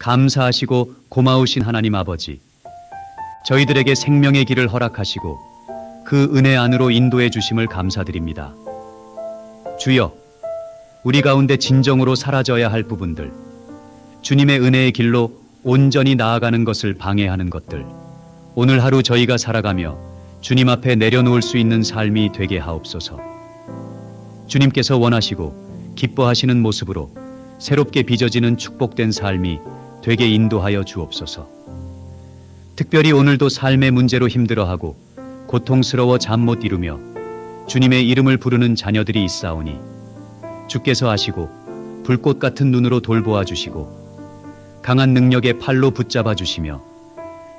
감사하시고 고마우신 하나님 아버지, 저희들에게 생명의 길을 허락하시고 그 은혜 안으로 인도해 주심을 감사드립니다. 주여, 우리 가운데 진정으로 사라져야 할 부분들, 주님의 은혜의 길로 온전히 나아가는 것을 방해하는 것들, 오늘 하루 저희가 살아가며 주님 앞에 내려놓을 수 있는 삶이 되게 하옵소서. 주님께서 원하시고 기뻐하시는 모습으로 새롭게 빚어지는 축복된 삶이 되게 인도하여 주옵소서. 특별히 오늘도 삶의 문제로 힘들어하고 고통스러워 잠 못 이루며 주님의 이름을 부르는 자녀들이 있사오니 주께서 아시고 불꽃 같은 눈으로 돌보아 주시고 강한 능력의 팔로 붙잡아 주시며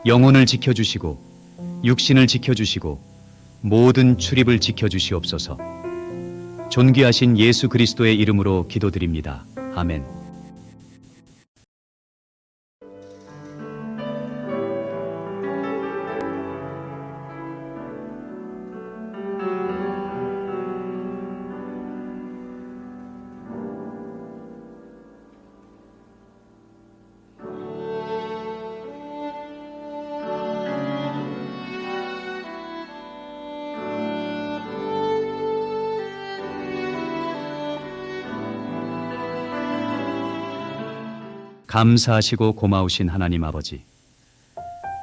영혼을 지켜주시고 육신을 지켜주시고 모든 출입을 지켜주시옵소서. 존귀하신 예수 그리스도의 이름으로 기도드립니다. 아멘. 감사하시고 고마우신 하나님 아버지,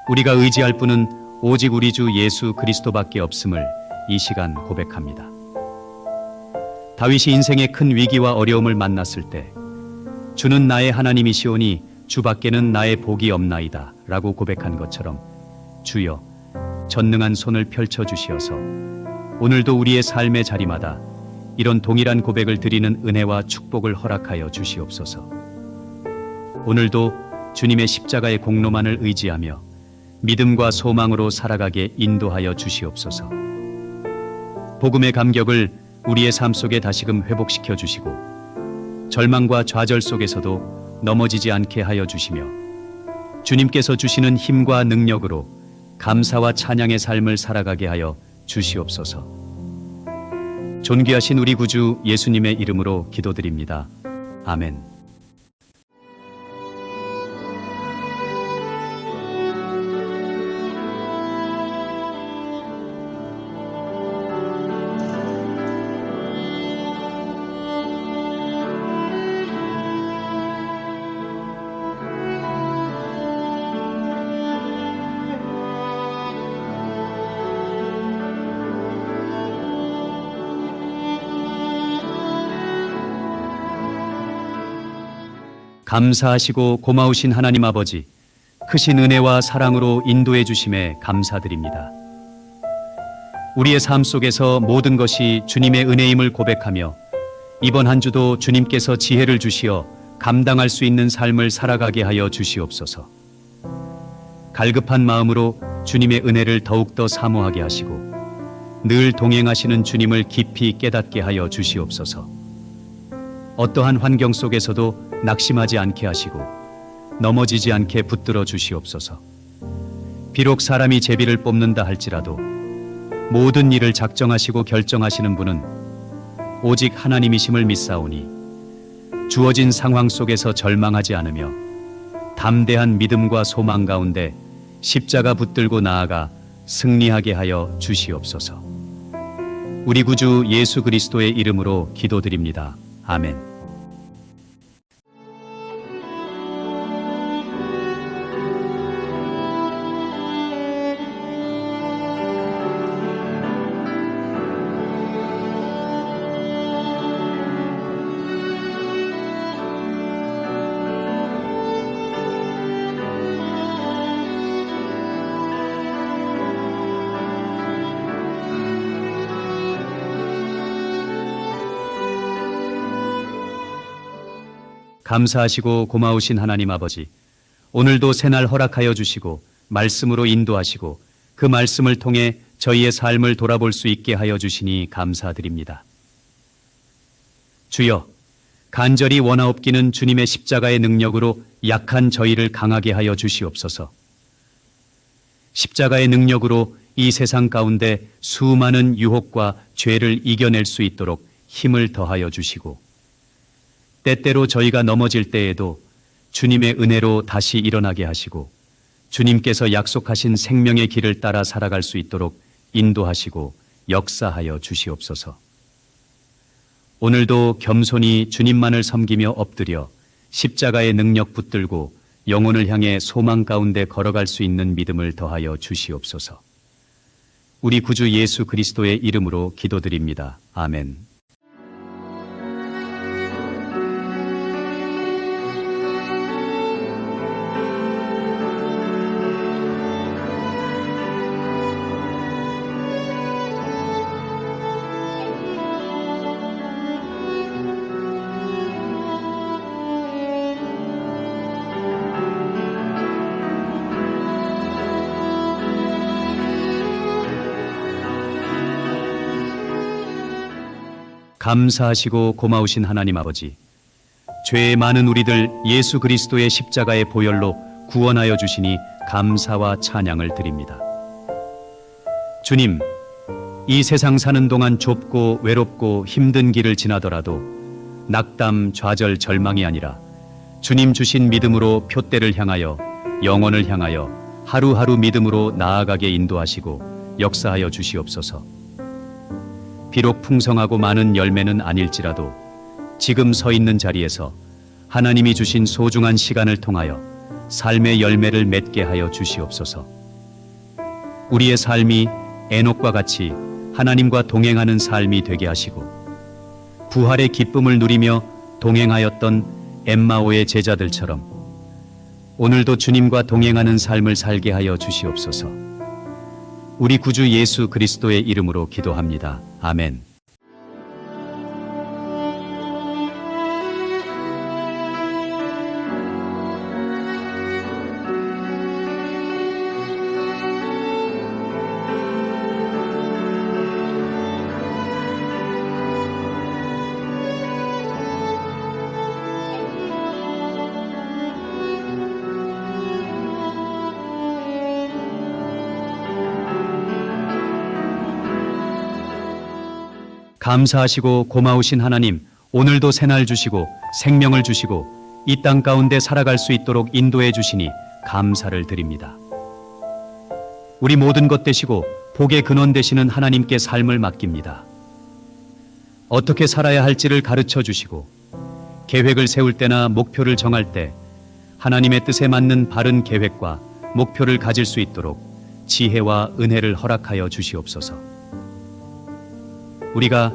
우리가 의지할 분은 오직 우리 주 예수 그리스도밖에 없음을 이 시간 고백합니다. 다윗이 인생의 큰 위기와 어려움을 만났을 때 주는 나의 하나님이시오니 주밖에는 나의 복이 없나이다 라고 고백한 것처럼 주여, 전능한 손을 펼쳐주시어서 오늘도 우리의 삶의 자리마다 이런 동일한 고백을 드리는 은혜와 축복을 허락하여 주시옵소서. 오늘도 주님의 십자가의 공로만을 의지하며 믿음과 소망으로 살아가게 인도하여 주시옵소서. 복음의 감격을 우리의 삶 속에 다시금 회복시켜 주시고 절망과 좌절 속에서도 넘어지지 않게 하여 주시며 주님께서 주시는 힘과 능력으로 감사와 찬양의 삶을 살아가게 하여 주시옵소서. 존귀하신 우리 구주 예수님의 이름으로 기도드립니다. 아멘. 감사하시고 고마우신 하나님 아버지, 크신 은혜와 사랑으로 인도해 주심에 감사드립니다. 우리의 삶 속에서 모든 것이 주님의 은혜임을 고백하며 이번 한 주도 주님께서 지혜를 주시어 감당할 수 있는 삶을 살아가게 하여 주시옵소서. 갈급한 마음으로 주님의 은혜를 더욱더 사모하게 하시고 늘 동행하시는 주님을 깊이 깨닫게 하여 주시옵소서. 어떠한 환경 속에서도 낙심하지 않게 하시고 넘어지지 않게 붙들어 주시옵소서. 비록 사람이 제비를 뽑는다 할지라도 모든 일을 작정하시고 결정하시는 분은 오직 하나님이심을 믿사오니 주어진 상황 속에서 절망하지 않으며 담대한 믿음과 소망 가운데 십자가 붙들고 나아가 승리하게 하여 주시옵소서. 우리 구주 예수 그리스도의 이름으로 기도드립니다. 아멘. 감사하시고 고마우신 하나님 아버지, 오늘도 새날 허락하여 주시고 말씀으로 인도하시고 그 말씀을 통해 저희의 삶을 돌아볼 수 있게 하여 주시니 감사드립니다. 주여, 간절히 원하옵기는 주님의 십자가의 능력으로 약한 저희를 강하게 하여 주시옵소서. 십자가의 능력으로 이 세상 가운데 수많은 유혹과 죄를 이겨낼 수 있도록 힘을 더하여 주시고 때때로 저희가 넘어질 때에도 주님의 은혜로 다시 일어나게 하시고 주님께서 약속하신 생명의 길을 따라 살아갈 수 있도록 인도하시고 역사하여 주시옵소서. 오늘도 겸손히 주님만을 섬기며 엎드려 십자가의 능력 붙들고 영혼을 향해 소망 가운데 걸어갈 수 있는 믿음을 더하여 주시옵소서. 우리 구주 예수 그리스도의 이름으로 기도드립니다. 아멘. 감사하시고 고마우신 하나님 아버지, 죄의 많은 우리들 예수 그리스도의 십자가의 보혈로 구원하여 주시니 감사와 찬양을 드립니다. 주님, 이 세상 사는 동안 좁고 외롭고 힘든 길을 지나더라도 낙담, 좌절, 절망이 아니라 주님 주신 믿음으로 표대를 향하여 영혼을 향하여 하루하루 믿음으로 나아가게 인도하시고 역사하여 주시옵소서. 비록 풍성하고 많은 열매는 아닐지라도 지금 서 있는 자리에서 하나님이 주신 소중한 시간을 통하여 삶의 열매를 맺게 하여 주시옵소서. 우리의 삶이 에녹과 같이 하나님과 동행하는 삶이 되게 하시고 부활의 기쁨을 누리며 동행하였던 엠마오의 제자들처럼 오늘도 주님과 동행하는 삶을 살게 하여 주시옵소서. 우리 구주 예수 그리스도의 이름으로 기도합니다. 아멘. 감사하시고 고마우신 하나님, 오늘도 새날 주시고 생명을 주시고 이 땅 가운데 살아갈 수 있도록 인도해 주시니 감사를 드립니다. 우리 모든 것 되시고 복의 근원 되시는 하나님께 삶을 맡깁니다. 어떻게 살아야 할지를 가르쳐 주시고 계획을 세울 때나 목표를 정할 때 하나님의 뜻에 맞는 바른 계획과 목표를 가질 수 있도록 지혜와 은혜를 허락하여 주시옵소서. 우리가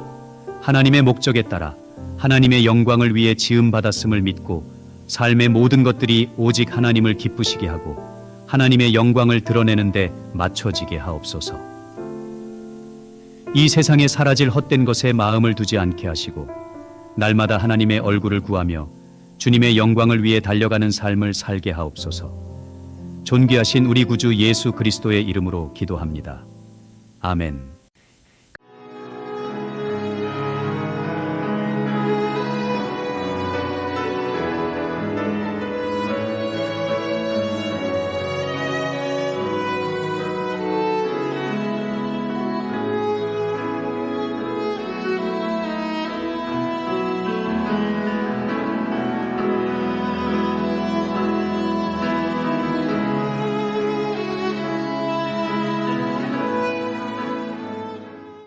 하나님의 목적에 따라 하나님의 영광을 위해 지음받았음을 믿고 삶의 모든 것들이 오직 하나님을 기쁘시게 하고 하나님의 영광을 드러내는 데 맞춰지게 하옵소서. 이 세상에 사라질 헛된 것에 마음을 두지 않게 하시고 날마다 하나님의 얼굴을 구하며 주님의 영광을 위해 달려가는 삶을 살게 하옵소서. 존귀하신 우리 구주 예수 그리스도의 이름으로 기도합니다. 아멘.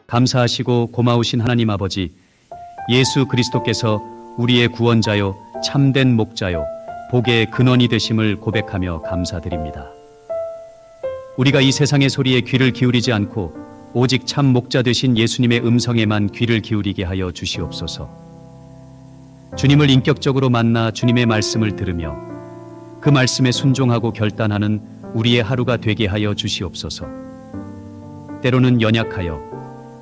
감사하시고 고마우신 하나님 아버지, 예수 그리스도께서 우리의 구원자요 참된 목자요 복의 근원이 되심을 고백하며 감사드립니다. 우리가 이 세상의 소리에 귀를 기울이지 않고 오직 참 목자 되신 예수님의 음성에만 귀를 기울이게 하여 주시옵소서. 주님을 인격적으로 만나 주님의 말씀을 들으며 그 말씀에 순종하고 결단하는 우리의 하루가 되게 하여 주시옵소서. 때로는 연약하여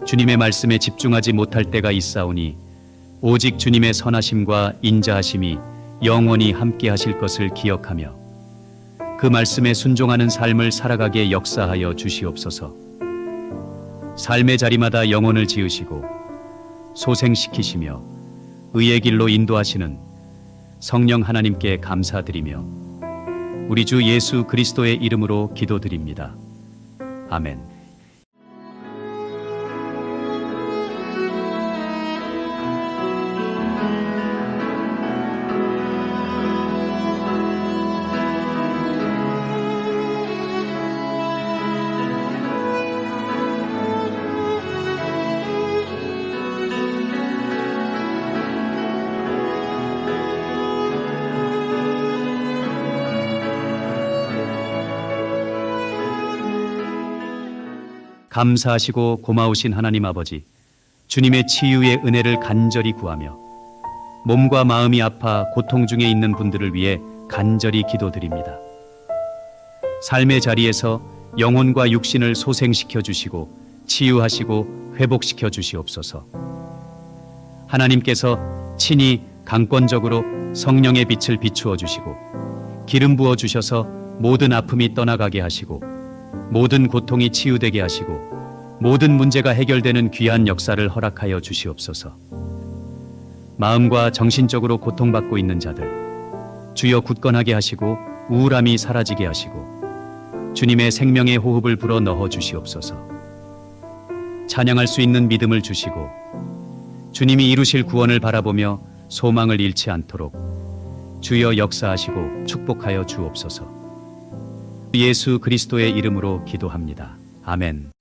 주님의 말씀에 집중하지 못할 때가 있사오니 오직 주님의 선하심과 인자하심이 영원히 함께 하실 것을 기억하며 그 말씀에 순종하는 삶을 살아가게 역사하여 주시옵소서. 삶의 자리마다 영혼을 지으시고 소생시키시며 의의 길로 인도하시는 성령 하나님께 감사드리며 우리 주 예수 그리스도의 이름으로 기도드립니다. 아멘. 감사하시고 고마우신 하나님 아버지, 주님의 치유의 은혜를 간절히 구하며 몸과 마음이 아파 고통 중에 있는 분들을 위해 간절히 기도드립니다. 삶의 자리에서 영혼과 육신을 소생시켜 주시고 치유하시고 회복시켜 주시옵소서. 하나님께서 친히 강권적으로 성령의 빛을 비추어 주시고 기름 부어 주셔서 모든 아픔이 떠나가게 하시고 모든 고통이 치유되게 하시고 모든 문제가 해결되는 귀한 역사를 허락하여 주시옵소서. 마음과 정신적으로 고통받고 있는 자들, 주여 굳건하게 하시고 우울함이 사라지게 하시고 주님의 생명의 호흡을 불어 넣어 주시옵소서. 찬양할 수 있는 믿음을 주시고 주님이 이루실 구원을 바라보며 소망을 잃지 않도록 주여 역사하시고 축복하여 주옵소서. 예수 그리스도의 이름으로 기도합니다. 아멘.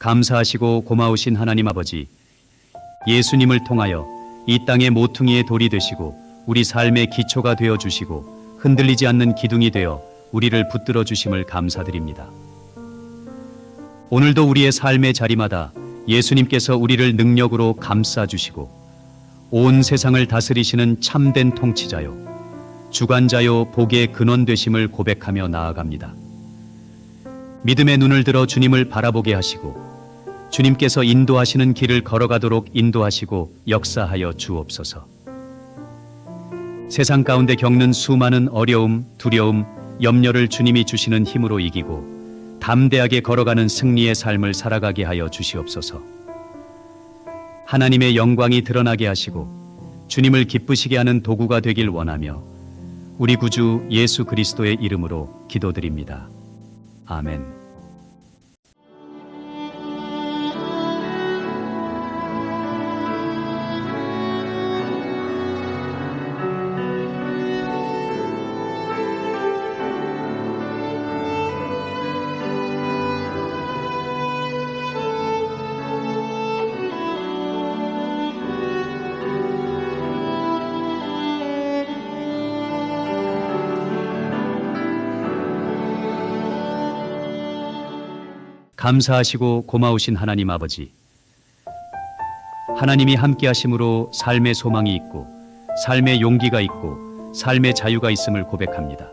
감사하시고 고마우신 하나님 아버지, 예수님을 통하여 이 땅의 모퉁이의 돌이 되시고 우리 삶의 기초가 되어 주시고 흔들리지 않는 기둥이 되어 우리를 붙들어 주심을 감사드립니다. 오늘도 우리의 삶의 자리마다 예수님께서 우리를 능력으로 감싸 주시고 온 세상을 다스리시는 참된 통치자요, 주관자요, 복의 근원 되심을 고백하며 나아갑니다. 믿음의 눈을 들어 주님을 바라보게 하시고 주님께서 인도하시는 길을 걸어가도록 인도하시고 역사하여 주옵소서. 세상 가운데 겪는 수많은 어려움, 두려움, 염려를 주님이 주시는 힘으로 이기고 담대하게 걸어가는 승리의 삶을 살아가게 하여 주시옵소서. 하나님의 영광이 드러나게 하시고 주님을 기쁘시게 하는 도구가 되길 원하며 우리 구주 예수 그리스도의 이름으로 기도드립니다. 아멘. 감사하시고 고마우신 하나님 아버지, 하나님이 함께 하심으로 삶의 소망이 있고 삶의 용기가 있고 삶의 자유가 있음을 고백합니다.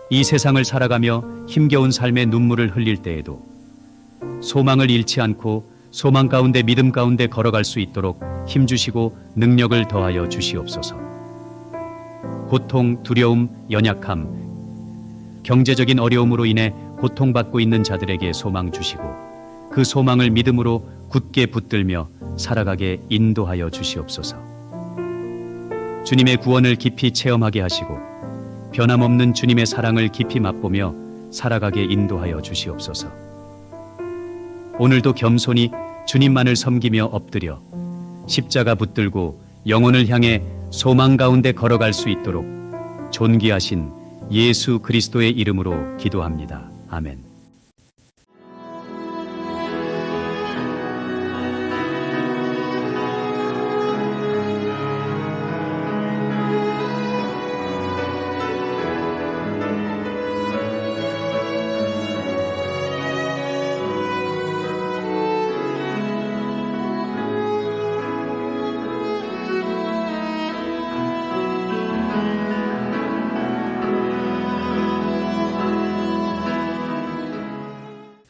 이 세상을 살아가며 힘겨운 삶의 눈물을 흘릴 때에도 소망을 잃지 않고 소망 가운데 믿음 가운데 걸어갈 수 있도록 힘주시고 능력을 더하여 주시옵소서. 고통, 두려움, 연약함, 경제적인 어려움으로 인해 고통받고 있는 자들에게 소망 주시고 그 소망을 믿음으로 굳게 붙들며 살아가게 인도하여 주시옵소서. 주님의 구원을 깊이 체험하게 하시고 변함없는 주님의 사랑을 깊이 맛보며 살아가게 인도하여 주시옵소서. 오늘도 겸손히 주님만을 섬기며 엎드려 십자가 붙들고 영혼을 향해 소망 가운데 걸어갈 수 있도록 존귀하신 예수 그리스도의 이름으로 기도합니다. 아멘.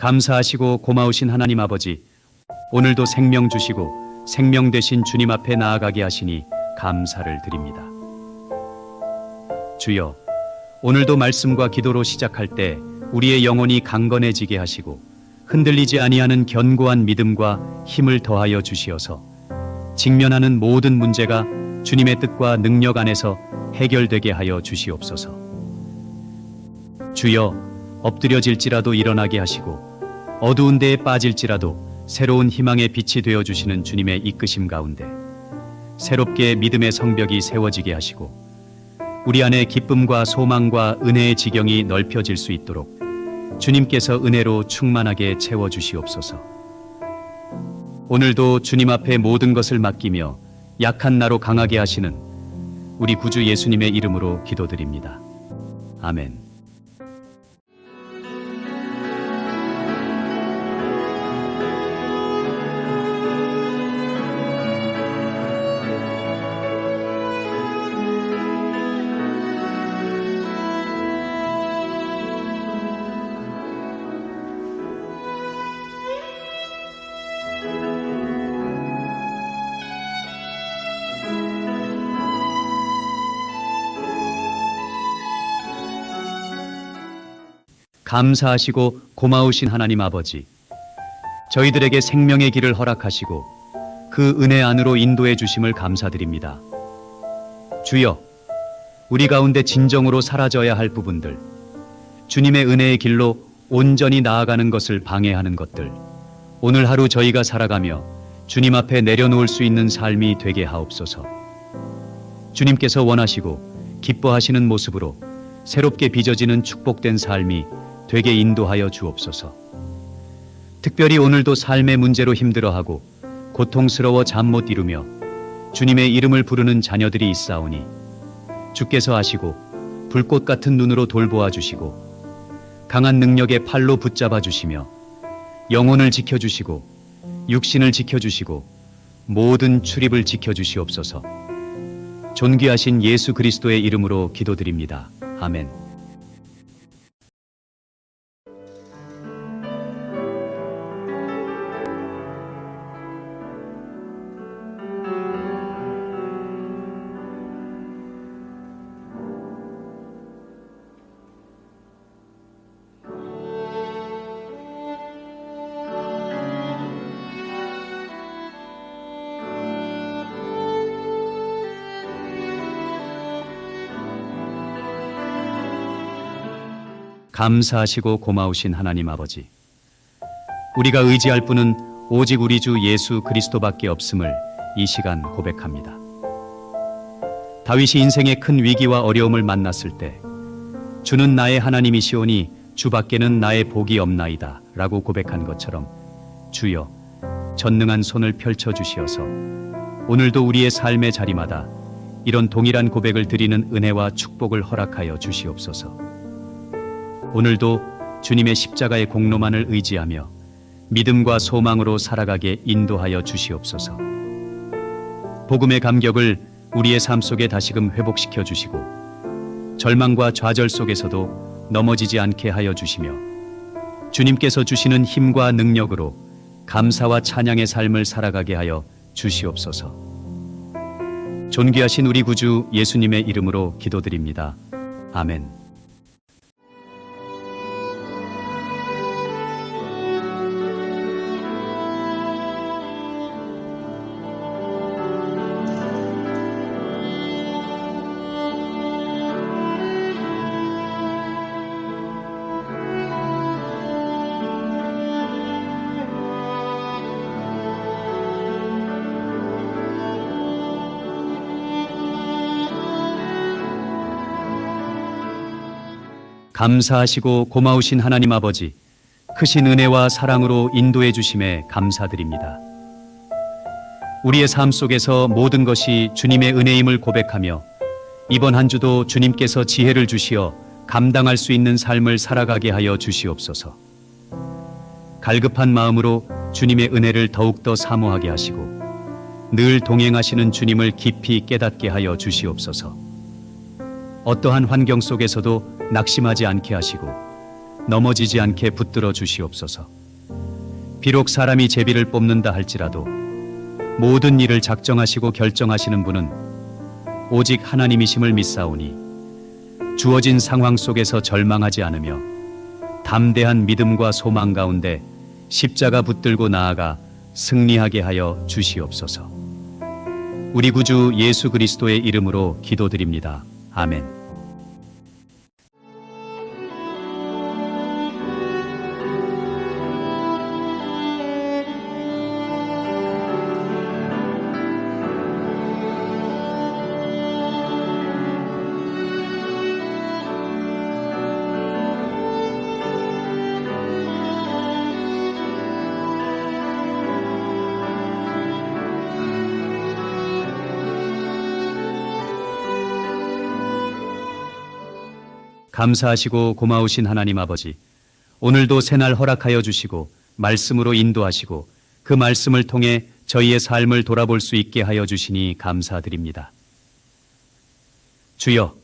감사하시고 고마우신 하나님 아버지, 오늘도 생명 주시고 생명 되신 주님 앞에 나아가게 하시니 감사를 드립니다. 주여, 오늘도 말씀과 기도로 시작할 때 우리의 영혼이 강건해지게 하시고 흔들리지 아니하는 견고한 믿음과 힘을 더하여 주시어서 직면하는 모든 문제가 주님의 뜻과 능력 안에서 해결되게 하여 주시옵소서. 주여, 엎드려질지라도 일어나게 하시고 어두운 데에 빠질지라도 새로운 희망의 빛이 되어 주시는 주님의 이끄심 가운데 새롭게 믿음의 성벽이 세워지게 하시고 우리 안에 기쁨과 소망과 은혜의 지경이 넓혀질 수 있도록 주님께서 은혜로 충만하게 채워 주시옵소서. 오늘도 주님 앞에 모든 것을 맡기며 약한 나로 강하게 하시는 우리 구주 예수님의 이름으로 기도드립니다. 아멘. 감사하시고 고마우신 하나님 아버지, 저희들에게 생명의 길을 허락하시고 그 은혜 안으로 인도해 주심을 감사드립니다. 주여, 우리 가운데 진정으로 사라져야 할 부분들, 주님의 은혜의 길로 온전히 나아가는 것을 방해하는 것들, 오늘 하루 저희가 살아가며 주님 앞에 내려놓을 수 있는 삶이 되게 하옵소서. 주님께서 원하시고 기뻐하시는 모습으로 새롭게 빚어지는 축복된 삶이 되게 인도하여 주옵소서. 특별히 오늘도 삶의 문제로 힘들어하고 고통스러워 잠 못 이루며 주님의 이름을 부르는 자녀들이 있사오니 주께서 아시고 불꽃 같은 눈으로 돌보아 주시고 강한 능력의 팔로 붙잡아 주시며 영혼을 지켜주시고 육신을 지켜주시고 모든 출입을 지켜주시옵소서. 존귀하신 예수 그리스도의 이름으로 기도드립니다. 아멘. 감사하시고 고마우신 하나님 아버지, 우리가 의지할 분은 오직 우리 주 예수 그리스도밖에 없음을 이 시간 고백합니다. 다윗이 인생의 큰 위기와 어려움을 만났을 때 주는 나의 하나님이시오니 주밖에는 나의 복이 없나이다 라고 고백한 것처럼 주여, 전능한 손을 펼쳐 주시어서 오늘도 우리의 삶의 자리마다 이런 동일한 고백을 드리는 은혜와 축복을 허락하여 주시옵소서. 오늘도 주님의 십자가의 공로만을 의지하며 믿음과 소망으로 살아가게 인도하여 주시옵소서. 복음의 감격을 우리의 삶 속에 다시금 회복시켜 주시고 절망과 좌절 속에서도 넘어지지 않게 하여 주시며 주님께서 주시는 힘과 능력으로 감사와 찬양의 삶을 살아가게 하여 주시옵소서. 존귀하신 우리 구주 예수님의 이름으로 기도드립니다. 아멘. 감사하시고 고마우신 하나님 아버지, 크신 은혜와 사랑으로 인도해 주심에 감사드립니다. 우리의 삶 속에서 모든 것이 주님의 은혜임을 고백하며 이번 한 주도 주님께서 지혜를 주시어 감당할 수 있는 삶을 살아가게 하여 주시옵소서. 갈급한 마음으로 주님의 은혜를 더욱더 사모하게 하시고 늘 동행하시는 주님을 깊이 깨닫게 하여 주시옵소서. 어떠한 환경 속에서도 낙심하지 않게 하시고 넘어지지 않게 붙들어 주시옵소서. 비록 사람이 제비를 뽑는다 할지라도 모든 일을 작정하시고 결정하시는 분은 오직 하나님이심을 믿사오니 주어진 상황 속에서 절망하지 않으며 담대한 믿음과 소망 가운데 십자가 붙들고 나아가 승리하게 하여 주시옵소서. 우리 구주 예수 그리스도의 이름으로 기도드립니다. 아멘. 감사하시고 고마우신 하나님 아버지, 오늘도 새날 허락하여 주시고 말씀으로 인도하시고 그 말씀을 통해 저희의 삶을 돌아볼 수 있게 하여 주시니 감사드립니다. 주여,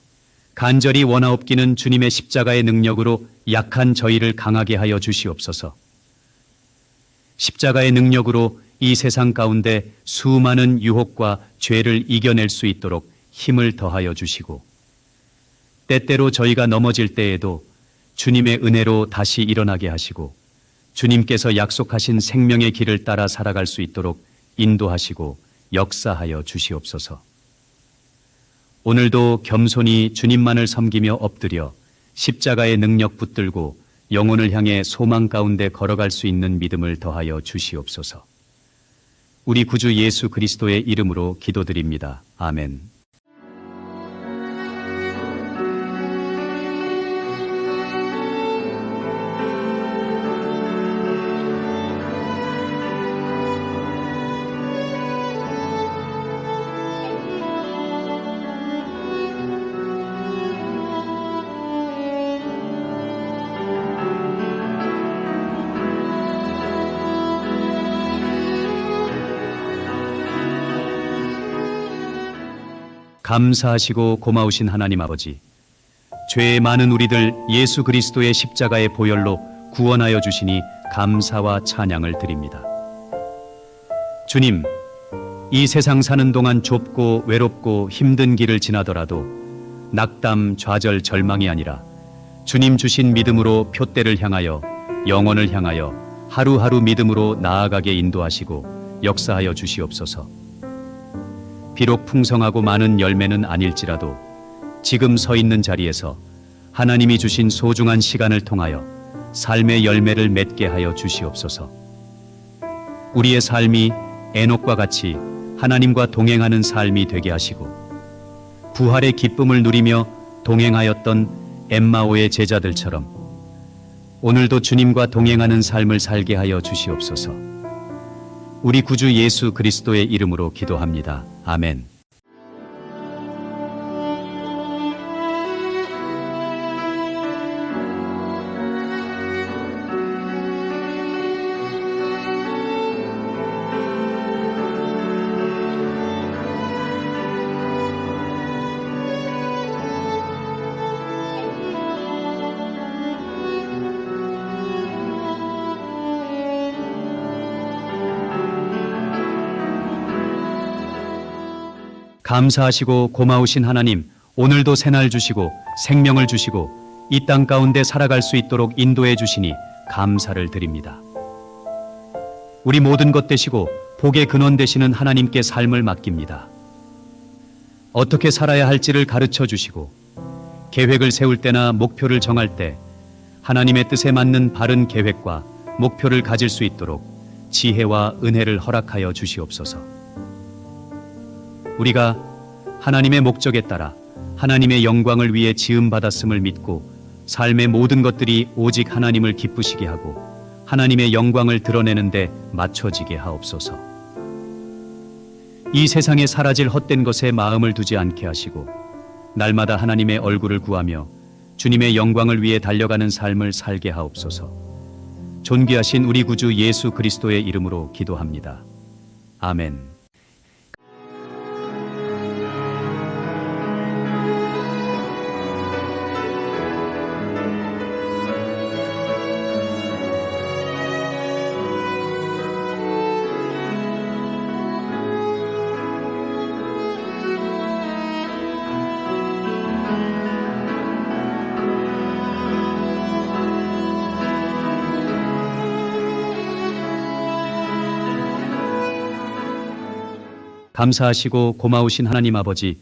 간절히 원하옵기는 주님의 십자가의 능력으로 약한 저희를 강하게 하여 주시옵소서. 십자가의 능력으로 이 세상 가운데 수많은 유혹과 죄를 이겨낼 수 있도록 힘을 더하여 주시고, 때때로 저희가 넘어질 때에도 주님의 은혜로 다시 일어나게 하시고 주님께서 약속하신 생명의 길을 따라 살아갈 수 있도록 인도하시고 역사하여 주시옵소서. 오늘도 겸손히 주님만을 섬기며 엎드려 십자가의 능력 붙들고 영혼을 향해 소망 가운데 걸어갈 수 있는 믿음을 더하여 주시옵소서. 우리 구주 예수 그리스도의 이름으로 기도드립니다. 아멘. 감사하시고 고마우신 하나님 아버지, 죄의 많은 우리들 예수 그리스도의 십자가의 보혈로 구원하여 주시니 감사와 찬양을 드립니다. 주님, 이 세상 사는 동안 좁고 외롭고 힘든 길을 지나더라도 낙담, 좌절, 절망이 아니라 주님 주신 믿음으로 표대를 향하여 영혼을 향하여 하루하루 믿음으로 나아가게 인도하시고 역사하여 주시옵소서. 비록 풍성하고 많은 열매는 아닐지라도 지금 서 있는 자리에서 하나님이 주신 소중한 시간을 통하여 삶의 열매를 맺게 하여 주시옵소서. 우리의 삶이 에녹과 같이 하나님과 동행하는 삶이 되게 하시고 부활의 기쁨을 누리며 동행하였던 엠마오의 제자들처럼 오늘도 주님과 동행하는 삶을 살게 하여 주시옵소서. 우리 구주 예수 그리스도의 이름으로 기도합니다. 아멘. 감사하시고 고마우신 하나님, 오늘도 새날 주시고 생명을 주시고 이 땅 가운데 살아갈 수 있도록 인도해 주시니 감사를 드립니다. 우리 모든 것 되시고 복의 근원 되시는 하나님께 삶을 맡깁니다. 어떻게 살아야 할지를 가르쳐 주시고 계획을 세울 때나 목표를 정할 때 하나님의 뜻에 맞는 바른 계획과 목표를 가질 수 있도록 지혜와 은혜를 허락하여 주시옵소서. 우리가 하나님의 목적에 따라 하나님의 영광을 위해 지음받았음을 믿고 삶의 모든 것들이 오직 하나님을 기쁘시게 하고 하나님의 영광을 드러내는 데 맞춰지게 하옵소서. 이 세상에 사라질 헛된 것에 마음을 두지 않게 하시고 날마다 하나님의 얼굴을 구하며 주님의 영광을 위해 달려가는 삶을 살게 하옵소서. 존귀하신 우리 구주 예수 그리스도의 이름으로 기도합니다. 아멘. 감사하시고 고마우신 하나님 아버지,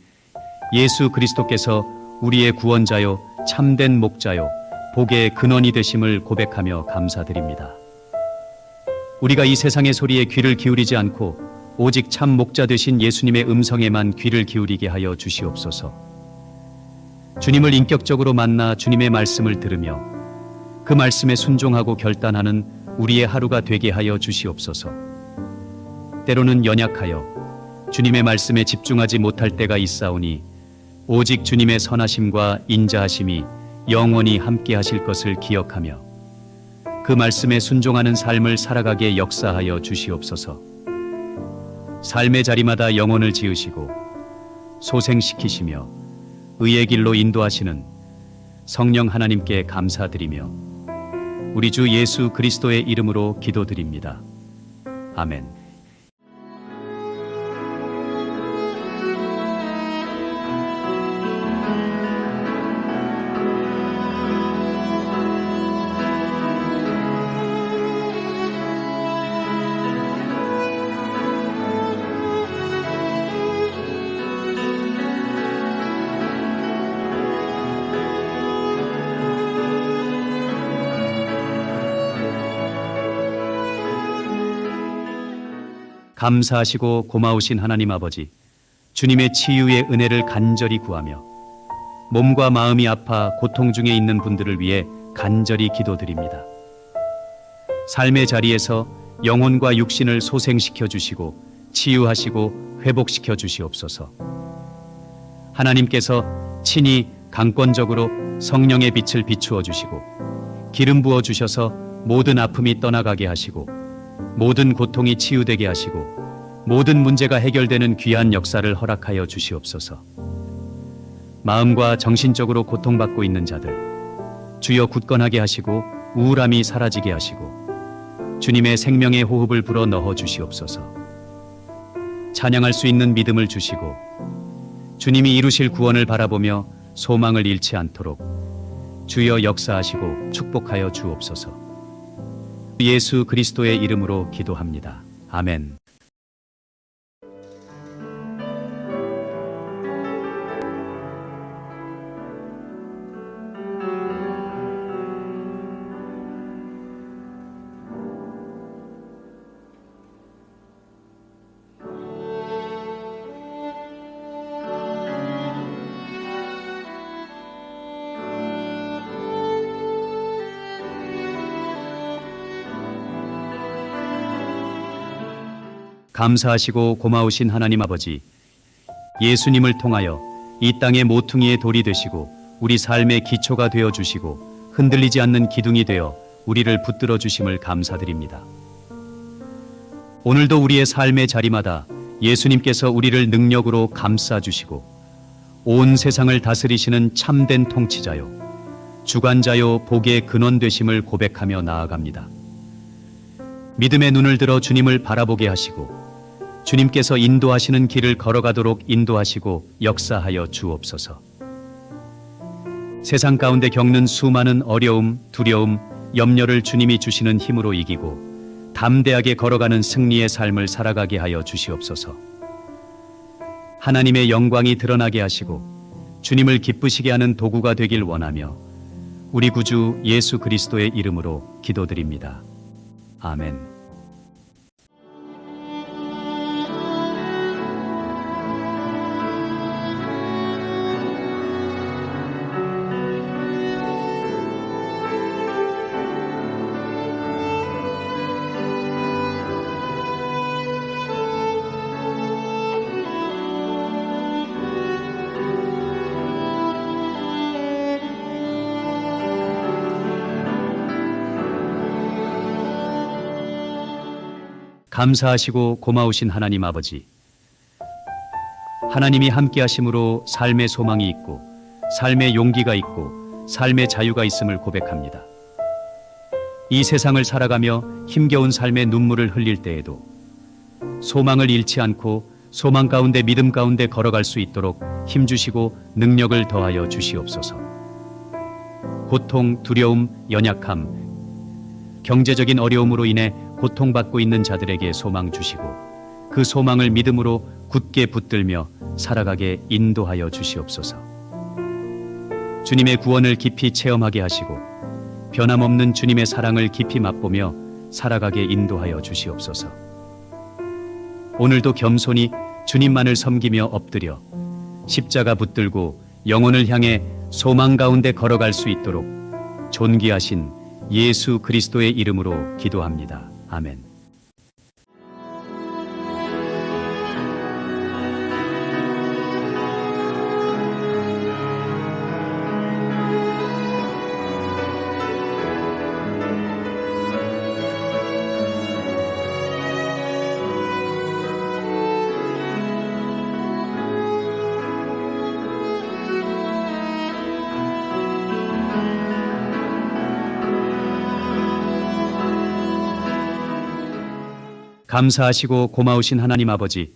예수 그리스도께서 우리의 구원자요 참된 목자요 복의 근원이 되심을 고백하며 감사드립니다. 우리가 이 세상의 소리에 귀를 기울이지 않고 오직 참 목자 되신 예수님의 음성에만 귀를 기울이게 하여 주시옵소서. 주님을 인격적으로 만나 주님의 말씀을 들으며 그 말씀에 순종하고 결단하는 우리의 하루가 되게 하여 주시옵소서. 때로는 연약하여 주님의 말씀에 집중하지 못할 때가 있사오니 오직 주님의 선하심과 인자하심이 영원히 함께 하실 것을 기억하며 그 말씀에 순종하는 삶을 살아가게 역사하여 주시옵소서. 삶의 자리마다 영혼을 지으시고 소생시키시며 의의 길로 인도하시는 성령 하나님께 감사드리며 우리 주 예수 그리스도의 이름으로 기도드립니다. 아멘. 감사하시고 고마우신 하나님 아버지, 주님의 치유의 은혜를 간절히 구하며 몸과 마음이 아파 고통 중에 있는 분들을 위해 간절히 기도드립니다. 삶의 자리에서 영혼과 육신을 소생시켜 주시고 치유하시고 회복시켜 주시옵소서. 하나님께서 친히 강권적으로 성령의 빛을 비추어 주시고 기름 부어 주셔서 모든 아픔이 떠나가게 하시고 모든 고통이 치유되게 하시고 모든 문제가 해결되는 귀한 역사를 허락하여 주시옵소서. 마음과 정신적으로 고통받고 있는 자들 주여 굳건하게 하시고 우울함이 사라지게 하시고 주님의 생명의 호흡을 불어 넣어 주시옵소서. 찬양할 수 있는 믿음을 주시고 주님이 이루실 구원을 바라보며 소망을 잃지 않도록 주여 역사하시고 축복하여 주옵소서. 예수 그리스도의 이름으로 기도합니다. 아멘. 감사하시고 고마우신 하나님 아버지, 예수님을 통하여 이 땅의 모퉁이의 돌이 되시고 우리 삶의 기초가 되어 주시고 흔들리지 않는 기둥이 되어 우리를 붙들어 주심을 감사드립니다. 오늘도 우리의 삶의 자리마다 예수님께서 우리를 능력으로 감싸 주시고 온 세상을 다스리시는 참된 통치자요 주관자요 복의 근원 되심을 고백하며 나아갑니다. 믿음의 눈을 들어 주님을 바라보게 하시고 주님께서 인도하시는 길을 걸어가도록 인도하시고 역사하여 주옵소서. 세상 가운데 겪는 수많은 어려움, 두려움, 염려를 주님이 주시는 힘으로 이기고 담대하게 걸어가는 승리의 삶을 살아가게 하여 주시옵소서. 하나님의 영광이 드러나게 하시고 주님을 기쁘시게 하는 도구가 되길 원하며 우리 구주 예수 그리스도의 이름으로 기도드립니다. 아멘. 감사하시고 고마우신 하나님 아버지, 하나님이 함께 하심으로 삶의 소망이 있고 삶의 용기가 있고 삶의 자유가 있음을 고백합니다. 이 세상을 살아가며 힘겨운 삶의 눈물을 흘릴 때에도 소망을 잃지 않고 소망 가운데 믿음 가운데 걸어갈 수 있도록 힘주시고 능력을 더하여 주시옵소서. 고통, 두려움, 연약함, 경제적인 어려움으로 인해 고통받고 있는 자들에게 소망 주시고 그 소망을 믿음으로 굳게 붙들며 살아가게 인도하여 주시옵소서. 주님의 구원을 깊이 체험하게 하시고 변함없는 주님의 사랑을 깊이 맛보며 살아가게 인도하여 주시옵소서. 오늘도 겸손히 주님만을 섬기며 엎드려 십자가 붙들고 영혼을 향해 소망 가운데 걸어갈 수 있도록 존귀하신 예수 그리스도의 이름으로 기도합니다. 아멘. 감사하시고 고마우신 하나님 아버지,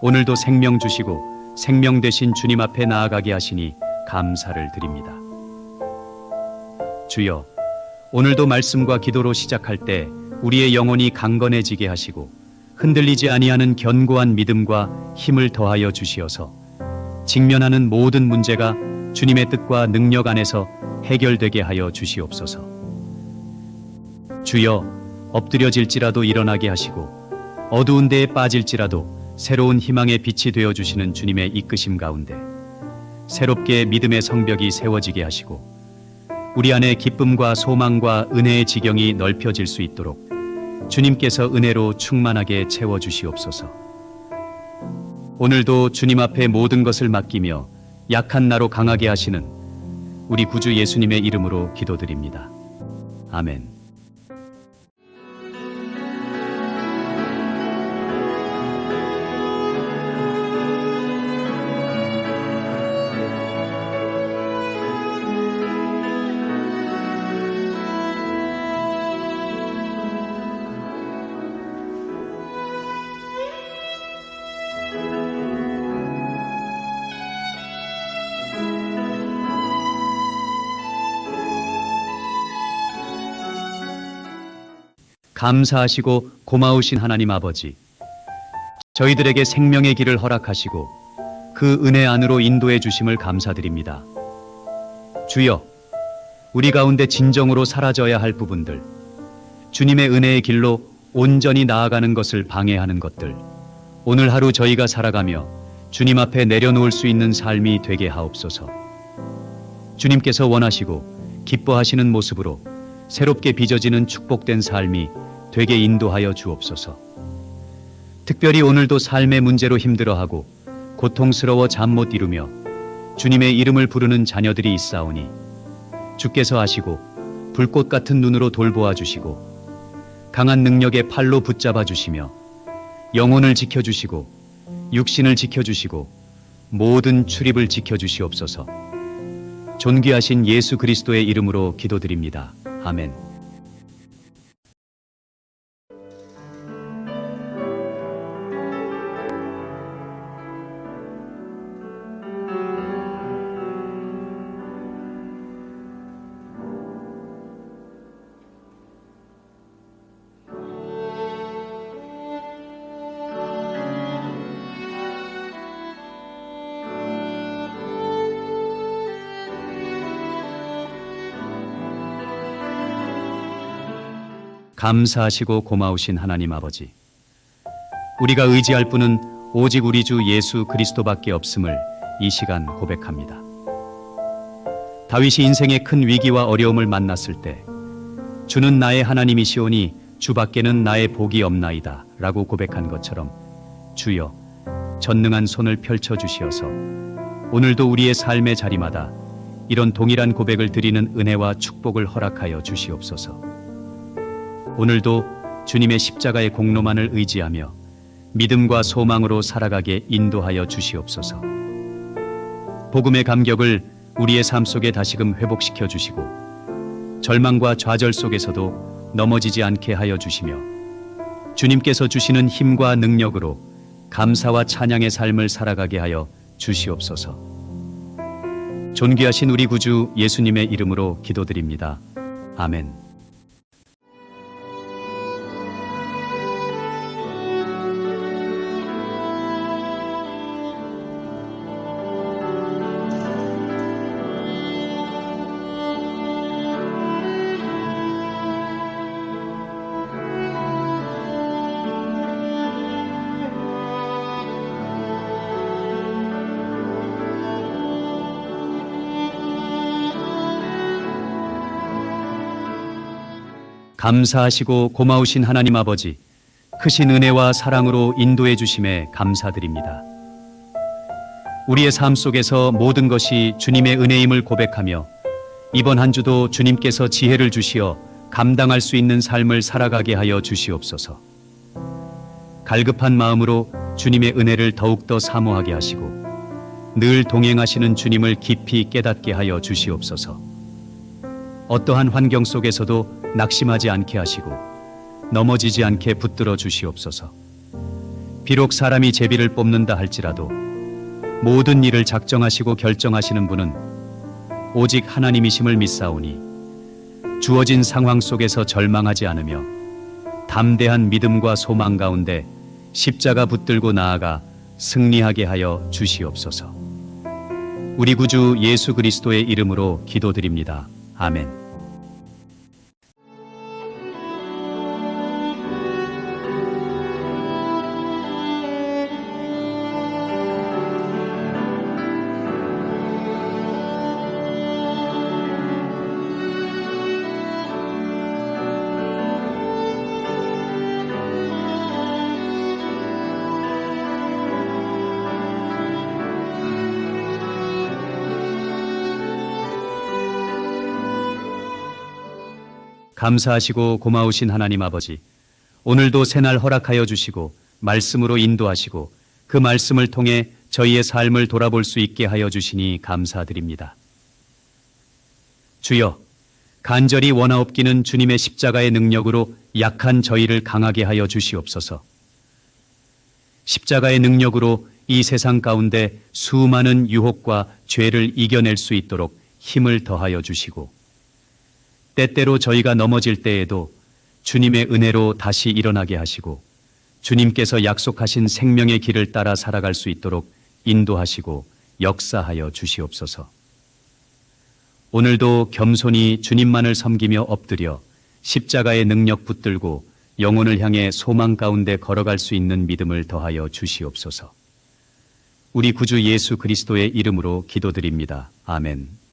오늘도 생명 주시고 생명 되신 주님 앞에 나아가게 하시니 감사를 드립니다. 주여, 오늘도 말씀과 기도로 시작할 때 우리의 영혼이 강건해지게 하시고 흔들리지 아니하는 견고한 믿음과 힘을 더하여 주시어서 직면하는 모든 문제가 주님의 뜻과 능력 안에서 해결되게 하여 주시옵소서. 주여, 엎드려질지라도 일어나게 하시고 어두운 데에 빠질지라도 새로운 희망의 빛이 되어 주시는 주님의 이끄심 가운데 새롭게 믿음의 성벽이 세워지게 하시고 우리 안에 기쁨과 소망과 은혜의 지경이 넓혀질 수 있도록 주님께서 은혜로 충만하게 채워주시옵소서. 오늘도 주님 앞에 모든 것을 맡기며 약한 나로 강하게 하시는 우리 구주 예수님의 이름으로 기도드립니다. 아멘. 감사하시고 고마우신 하나님 아버지, 저희들에게 생명의 길을 허락하시고 그 은혜 안으로 인도해 주심을 감사드립니다. 주여, 우리 가운데 진정으로 사라져야 할 부분들, 주님의 은혜의 길로 온전히 나아가는 것을 방해하는 것들, 오늘 하루 저희가 살아가며 주님 앞에 내려놓을 수 있는 삶이 되게 하옵소서. 주님께서 원하시고 기뻐하시는 모습으로 새롭게 빚어지는 축복된 삶이 되게 인도하여 주옵소서. 특별히 오늘도 삶의 문제로 힘들어하고 고통스러워 잠 못 이루며 주님의 이름을 부르는 자녀들이 있사오니 주께서 아시고 불꽃 같은 눈으로 돌보아 주시고 강한 능력의 팔로 붙잡아 주시며 영혼을 지켜주시고 육신을 지켜주시고 모든 출입을 지켜주시옵소서. 존귀하신 예수 그리스도의 이름으로 기도드립니다. 아멘. 감사하시고 고마우신 하나님 아버지, 우리가 의지할 분은 오직 우리 주 예수 그리스도밖에 없음을 이 시간 고백합니다. 다윗이 인생의 큰 위기와 어려움을 만났을 때 주는 나의 하나님이시오니 주밖에는 나의 복이 없나이다 라고 고백한 것처럼 주여, 전능한 손을 펼쳐주시어서 오늘도 우리의 삶의 자리마다 이런 동일한 고백을 드리는 은혜와 축복을 허락하여 주시옵소서. 오늘도 주님의 십자가의 공로만을 의지하며 믿음과 소망으로 살아가게 인도하여 주시옵소서. 복음의 감격을 우리의 삶 속에 다시금 회복시켜 주시고 절망과 좌절 속에서도 넘어지지 않게 하여 주시며 주님께서 주시는 힘과 능력으로 감사와 찬양의 삶을 살아가게 하여 주시옵소서. 존귀하신 우리 구주 예수님의 이름으로 기도드립니다. 아멘. 감사하시고 고마우신 하나님 아버지, 크신 은혜와 사랑으로 인도해 주심에 감사드립니다. 우리의 삶 속에서 모든 것이 주님의 은혜임을 고백하며 이번 한 주도 주님께서 지혜를 주시어 감당할 수 있는 삶을 살아가게 하여 주시옵소서. 갈급한 마음으로 주님의 은혜를 더욱더 사모하게 하시고 늘 동행하시는 주님을 깊이 깨닫게 하여 주시옵소서. 어떠한 환경 속에서도 낙심하지 않게 하시고 넘어지지 않게 붙들어 주시옵소서. 비록 사람이 제비를 뽑는다 할지라도 모든 일을 작정하시고 결정하시는 분은 오직 하나님이심을 믿사오니 주어진 상황 속에서 절망하지 않으며 담대한 믿음과 소망 가운데 십자가 붙들고 나아가 승리하게 하여 주시옵소서. 우리 구주 예수 그리스도의 이름으로 기도드립니다. 아멘. 감사하시고 고마우신 하나님 아버지, 오늘도 새날 허락하여 주시고 말씀으로 인도하시고 그 말씀을 통해 저희의 삶을 돌아볼 수 있게 하여 주시니 감사드립니다. 주여, 간절히 원하옵기는 주님의 십자가의 능력으로 약한 저희를 강하게 하여 주시옵소서. 십자가의 능력으로 이 세상 가운데 수많은 유혹과 죄를 이겨낼 수 있도록 힘을 더하여 주시고 때때로 저희가 넘어질 때에도 주님의 은혜로 다시 일어나게 하시고 주님께서 약속하신 생명의 길을 따라 살아갈 수 있도록 인도하시고 역사하여 주시옵소서. 오늘도 겸손히 주님만을 섬기며 엎드려 십자가의 능력 붙들고 영혼을 향해 소망 가운데 걸어갈 수 있는 믿음을 더하여 주시옵소서. 우리 구주 예수 그리스도의 이름으로 기도드립니다. 아멘.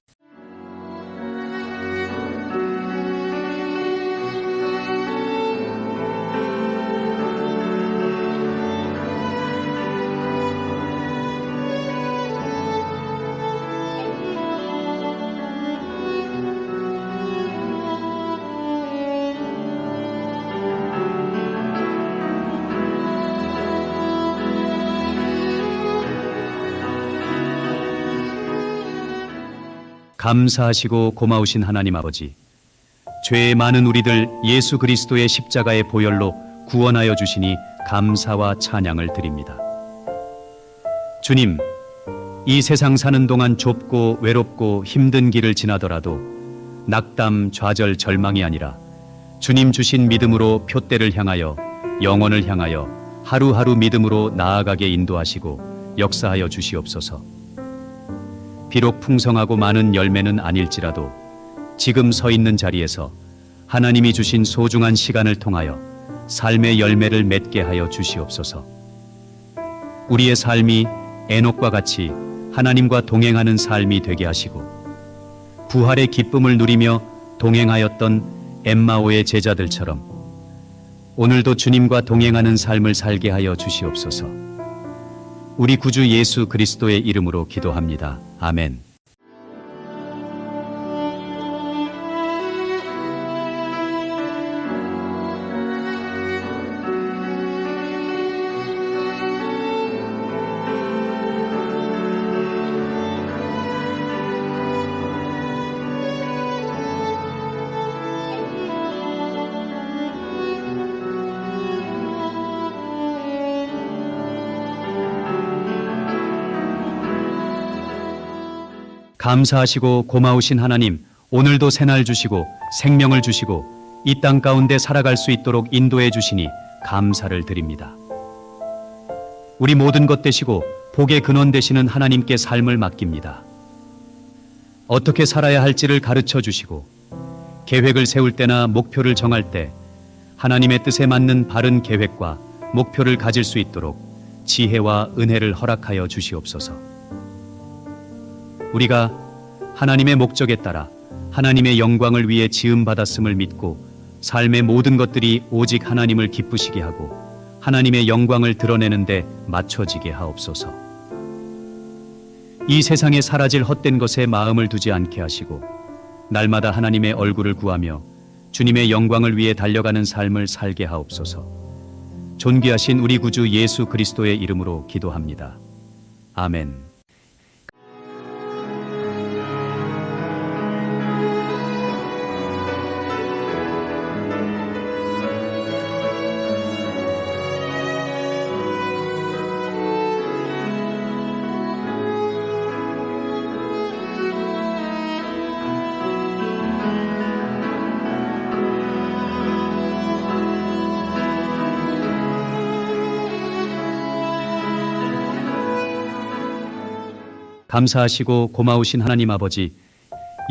감사하시고 고마우신 하나님 아버지, 죄의 많은 우리들 예수 그리스도의 십자가의 보혈로 구원하여 주시니 감사와 찬양을 드립니다. 주님, 이 세상 사는 동안 좁고 외롭고 힘든 길을 지나더라도 낙담, 좌절, 절망이 아니라 주님 주신 믿음으로 표대를 향하여 영혼을 향하여 하루하루 믿음으로 나아가게 인도하시고 역사하여 주시옵소서. 비록 풍성하고 많은 열매는 아닐지라도 지금 서 있는 자리에서 하나님이 주신 소중한 시간을 통하여 삶의 열매를 맺게 하여 주시옵소서. 우리의 삶이 에녹과 같이 하나님과 동행하는 삶이 되게 하시고 부활의 기쁨을 누리며 동행하였던 엠마오의 제자들처럼 오늘도 주님과 동행하는 삶을 살게 하여 주시옵소서. 우리 구주 예수 그리스도의 이름으로 기도합니다. 아멘. 감사하시고 고마우신 하나님, 오늘도 새날 주시고 생명을 주시고 이 땅 가운데 살아갈 수 있도록 인도해 주시니 감사를 드립니다. 우리 모든 것 되시고 복의 근원 되시는 하나님께 삶을 맡깁니다. 어떻게 살아야 할지를 가르쳐 주시고 계획을 세울 때나 목표를 정할 때 하나님의 뜻에 맞는 바른 계획과 목표를 가질 수 있도록 지혜와 은혜를 허락하여 주시옵소서. 우리가 하나님의 목적에 따라 하나님의 영광을 위해 지음받았음을 믿고 삶의 모든 것들이 오직 하나님을 기쁘시게 하고 하나님의 영광을 드러내는 데 맞춰지게 하옵소서. 이 세상에 사라질 헛된 것에 마음을 두지 않게 하시고 날마다 하나님의 얼굴을 구하며 주님의 영광을 위해 달려가는 삶을 살게 하옵소서. 존귀하신 우리 구주 예수 그리스도의 이름으로 기도합니다. 아멘. 감사하시고 고마우신 하나님 아버지,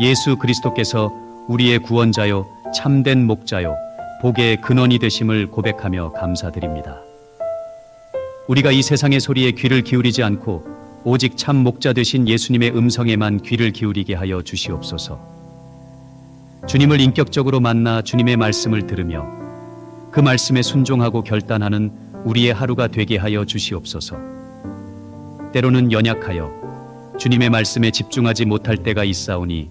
예수 그리스도께서 우리의 구원자요, 참된 목자요, 복의 근원이 되심을 고백하며 감사드립니다. 우리가 이 세상의 소리에 귀를 기울이지 않고 오직 참 목자 되신 예수님의 음성에만 귀를 기울이게 하여 주시옵소서. 주님을 인격적으로 만나 주님의 말씀을 들으며 그 말씀에 순종하고 결단하는 우리의 하루가 되게 하여 주시옵소서. 때로는 연약하여 주님의 말씀에 집중하지 못할 때가 있사오니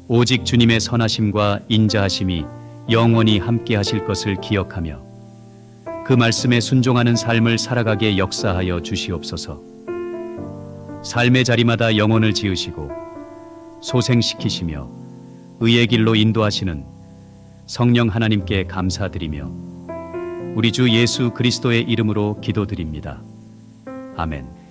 오직 주님의 선하심과 인자하심이 영원히 함께 하실 것을 기억하며 그 말씀에 순종하는 삶을 살아가게 역사하여 주시옵소서. 삶의 자리마다 영혼을 지으시고 소생시키시며 의의 길로 인도하시는 성령 하나님께 감사드리며 우리 주 예수 그리스도의 이름으로 기도드립니다. 아멘.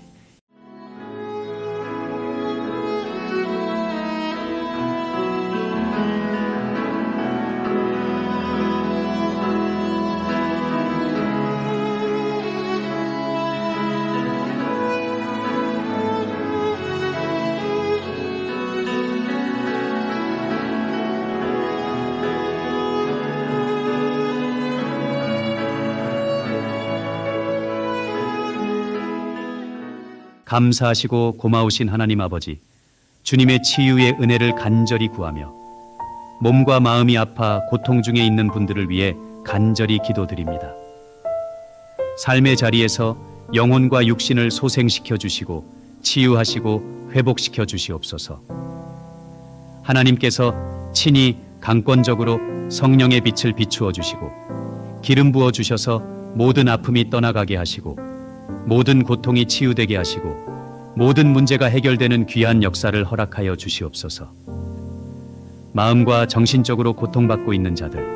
감사하시고 고마우신 하나님 아버지, 주님의 치유의 은혜를 간절히 구하며 몸과 마음이 아파 고통 중에 있는 분들을 위해 간절히 기도드립니다. 삶의 자리에서 영혼과 육신을 소생시켜 주시고 치유하시고 회복시켜 주시옵소서. 하나님께서 친히 강권적으로 성령의 빛을 비추어 주시고 기름 부어 주셔서 모든 아픔이 떠나가게 하시고 모든 고통이 치유되게 하시고 모든 문제가 해결되는 귀한 역사를 허락하여 주시옵소서. 마음과 정신적으로 고통받고 있는 자들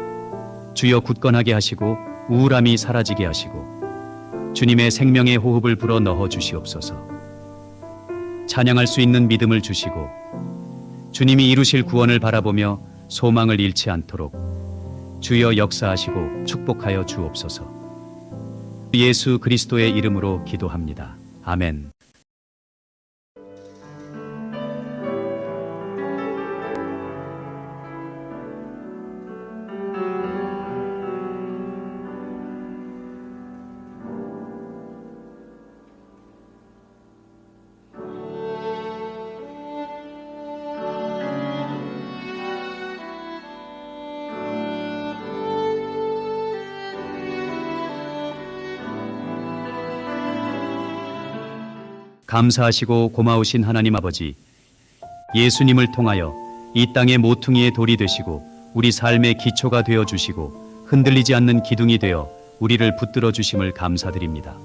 주여 굳건하게 하시고 우울함이 사라지게 하시고 주님의 생명의 호흡을 불어 넣어 주시옵소서. 찬양할 수 있는 믿음을 주시고 주님이 이루실 구원을 바라보며 소망을 잃지 않도록 주여 역사하시고 축복하여 주옵소서. 예수 그리스도의 이름으로 기도합니다. 아멘. 감사하시고 고마우신 하나님 아버지, 예수님을 통하여 이 땅의 모퉁이의 돌이 되시고 우리 삶의 기초가 되어 주시고 흔들리지 않는 기둥이 되어 우리를 붙들어 주심을 감사드립니다.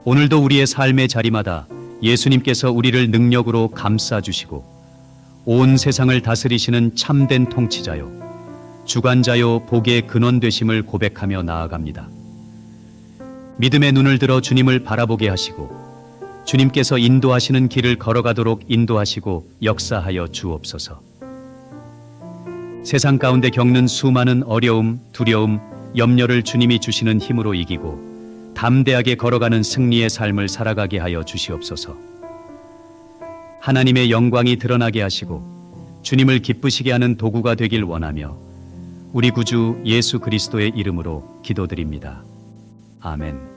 오늘도 우리의 삶의 자리마다 예수님께서 우리를 능력으로 감싸 주시고 온 세상을 다스리시는 참된 통치자요, 주관자요, 복의 근원 되심을 고백하며 나아갑니다. 믿음의 눈을 들어 주님을 바라보게 하시고 주님께서 인도하시는 길을 걸어가도록 인도하시고 역사하여 주옵소서. 세상 가운데 겪는 수많은 어려움, 두려움, 염려를 주님이 주시는 힘으로 이기고 담대하게 걸어가는 승리의 삶을 살아가게 하여 주시옵소서. 하나님의 영광이 드러나게 하시고 주님을 기쁘시게 하는 도구가 되길 원하며 우리 구주 예수 그리스도의 이름으로 기도드립니다. 아멘.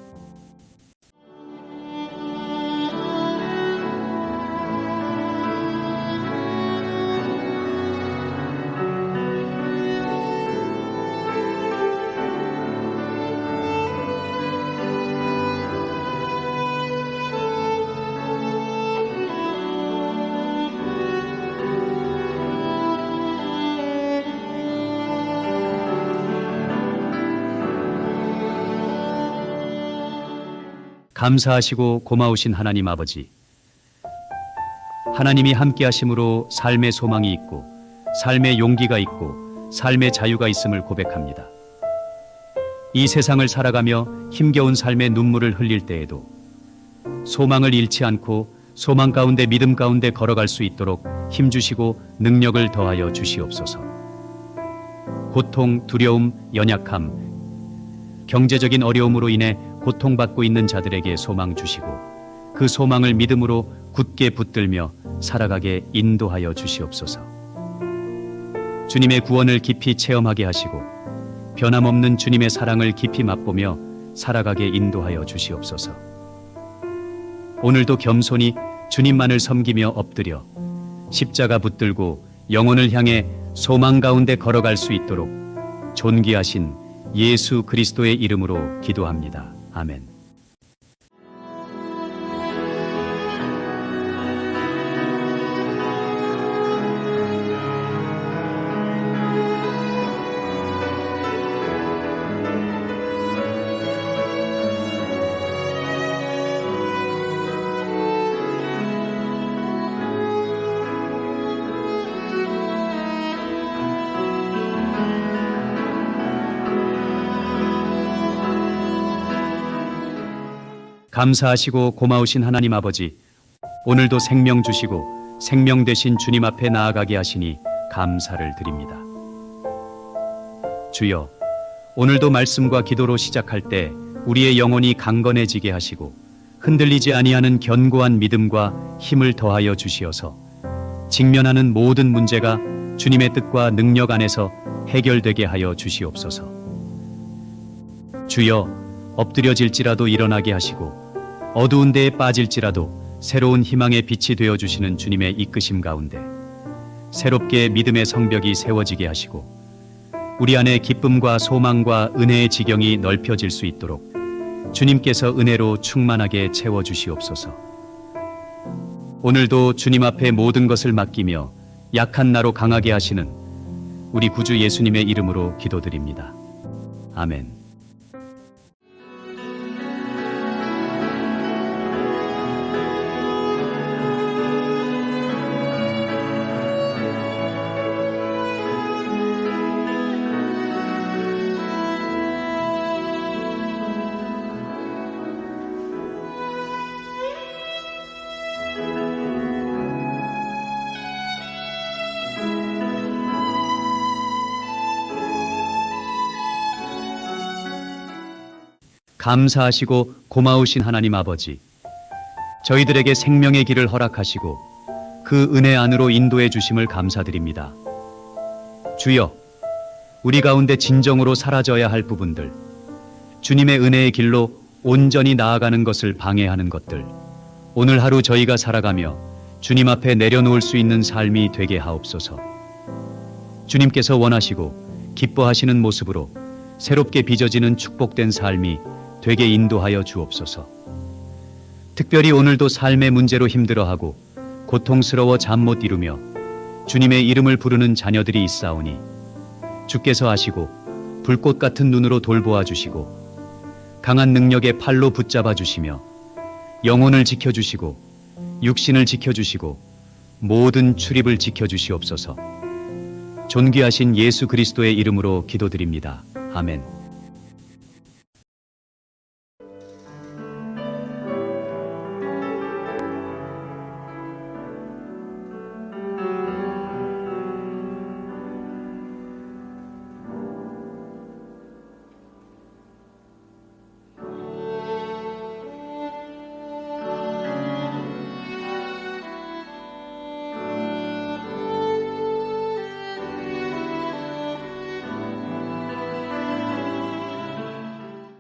감사하시고 고마우신 하나님 아버지, 하나님이 함께 하심으로 삶의 소망이 있고 삶의 용기가 있고 삶의 자유가 있음을 고백합니다. 이 세상을 살아가며 힘겨운 삶의 눈물을 흘릴 때에도 소망을 잃지 않고 소망 가운데 믿음 가운데 걸어갈 수 있도록 힘주시고 능력을 더하여 주시옵소서. 고통, 두려움, 연약함, 경제적인 어려움으로 인해 고통받고 있는 자들에게 소망 주시고 그 소망을 믿음으로 굳게 붙들며 살아가게 인도하여 주시옵소서. 주님의 구원을 깊이 체험하게 하시고 변함없는 주님의 사랑을 깊이 맛보며 살아가게 인도하여 주시옵소서. 오늘도 겸손히 주님만을 섬기며 엎드려 십자가 붙들고 영혼을 향해 소망 가운데 걸어갈 수 있도록 존귀하신 예수 그리스도의 이름으로 기도합니다. 아멘. 감사하시고 고마우신 하나님 아버지, 오늘도 생명 주시고 생명 되신 주님 앞에 나아가게 하시니 감사를 드립니다. 주여, 오늘도 말씀과 기도로 시작할 때 우리의 영혼이 강건해지게 하시고 흔들리지 아니하는 견고한 믿음과 힘을 더하여 주시어서 직면하는 모든 문제가 주님의 뜻과 능력 안에서 해결되게 하여 주시옵소서. 주여, 엎드려질지라도 일어나게 하시고 어두운 데에 빠질지라도 새로운 희망의 빛이 되어주시는 주님의 이끄심 가운데 새롭게 믿음의 성벽이 세워지게 하시고 우리 안에 기쁨과 소망과 은혜의 지경이 넓혀질 수 있도록 주님께서 은혜로 충만하게 채워주시옵소서. 오늘도 주님 앞에 모든 것을 맡기며 약한 나로 강하게 하시는 우리 구주 예수님의 이름으로 기도드립니다. 아멘. 감사하시고 고마우신 하나님 아버지, 저희들에게 생명의 길을 허락하시고 그 은혜 안으로 인도해 주심을 감사드립니다. 주여, 우리 가운데 진정으로 사라져야 할 부분들, 주님의 은혜의 길로 온전히 나아가는 것을 방해하는 것들, 오늘 하루 저희가 살아가며 주님 앞에 내려놓을 수 있는 삶이 되게 하옵소서. 주님께서 원하시고 기뻐하시는 모습으로 새롭게 빚어지는 축복된 삶이 되게 인도하여 주옵소서. 특별히 오늘도 삶의 문제로 힘들어하고 고통스러워 잠 못 이루며 주님의 이름을 부르는 자녀들이 있사오니 주께서 아시고 불꽃 같은 눈으로 돌보아 주시고 강한 능력의 팔로 붙잡아 주시며 영혼을 지켜주시고 육신을 지켜주시고 모든 출입을 지켜주시옵소서. 존귀하신 예수 그리스도의 이름으로 기도드립니다. 아멘.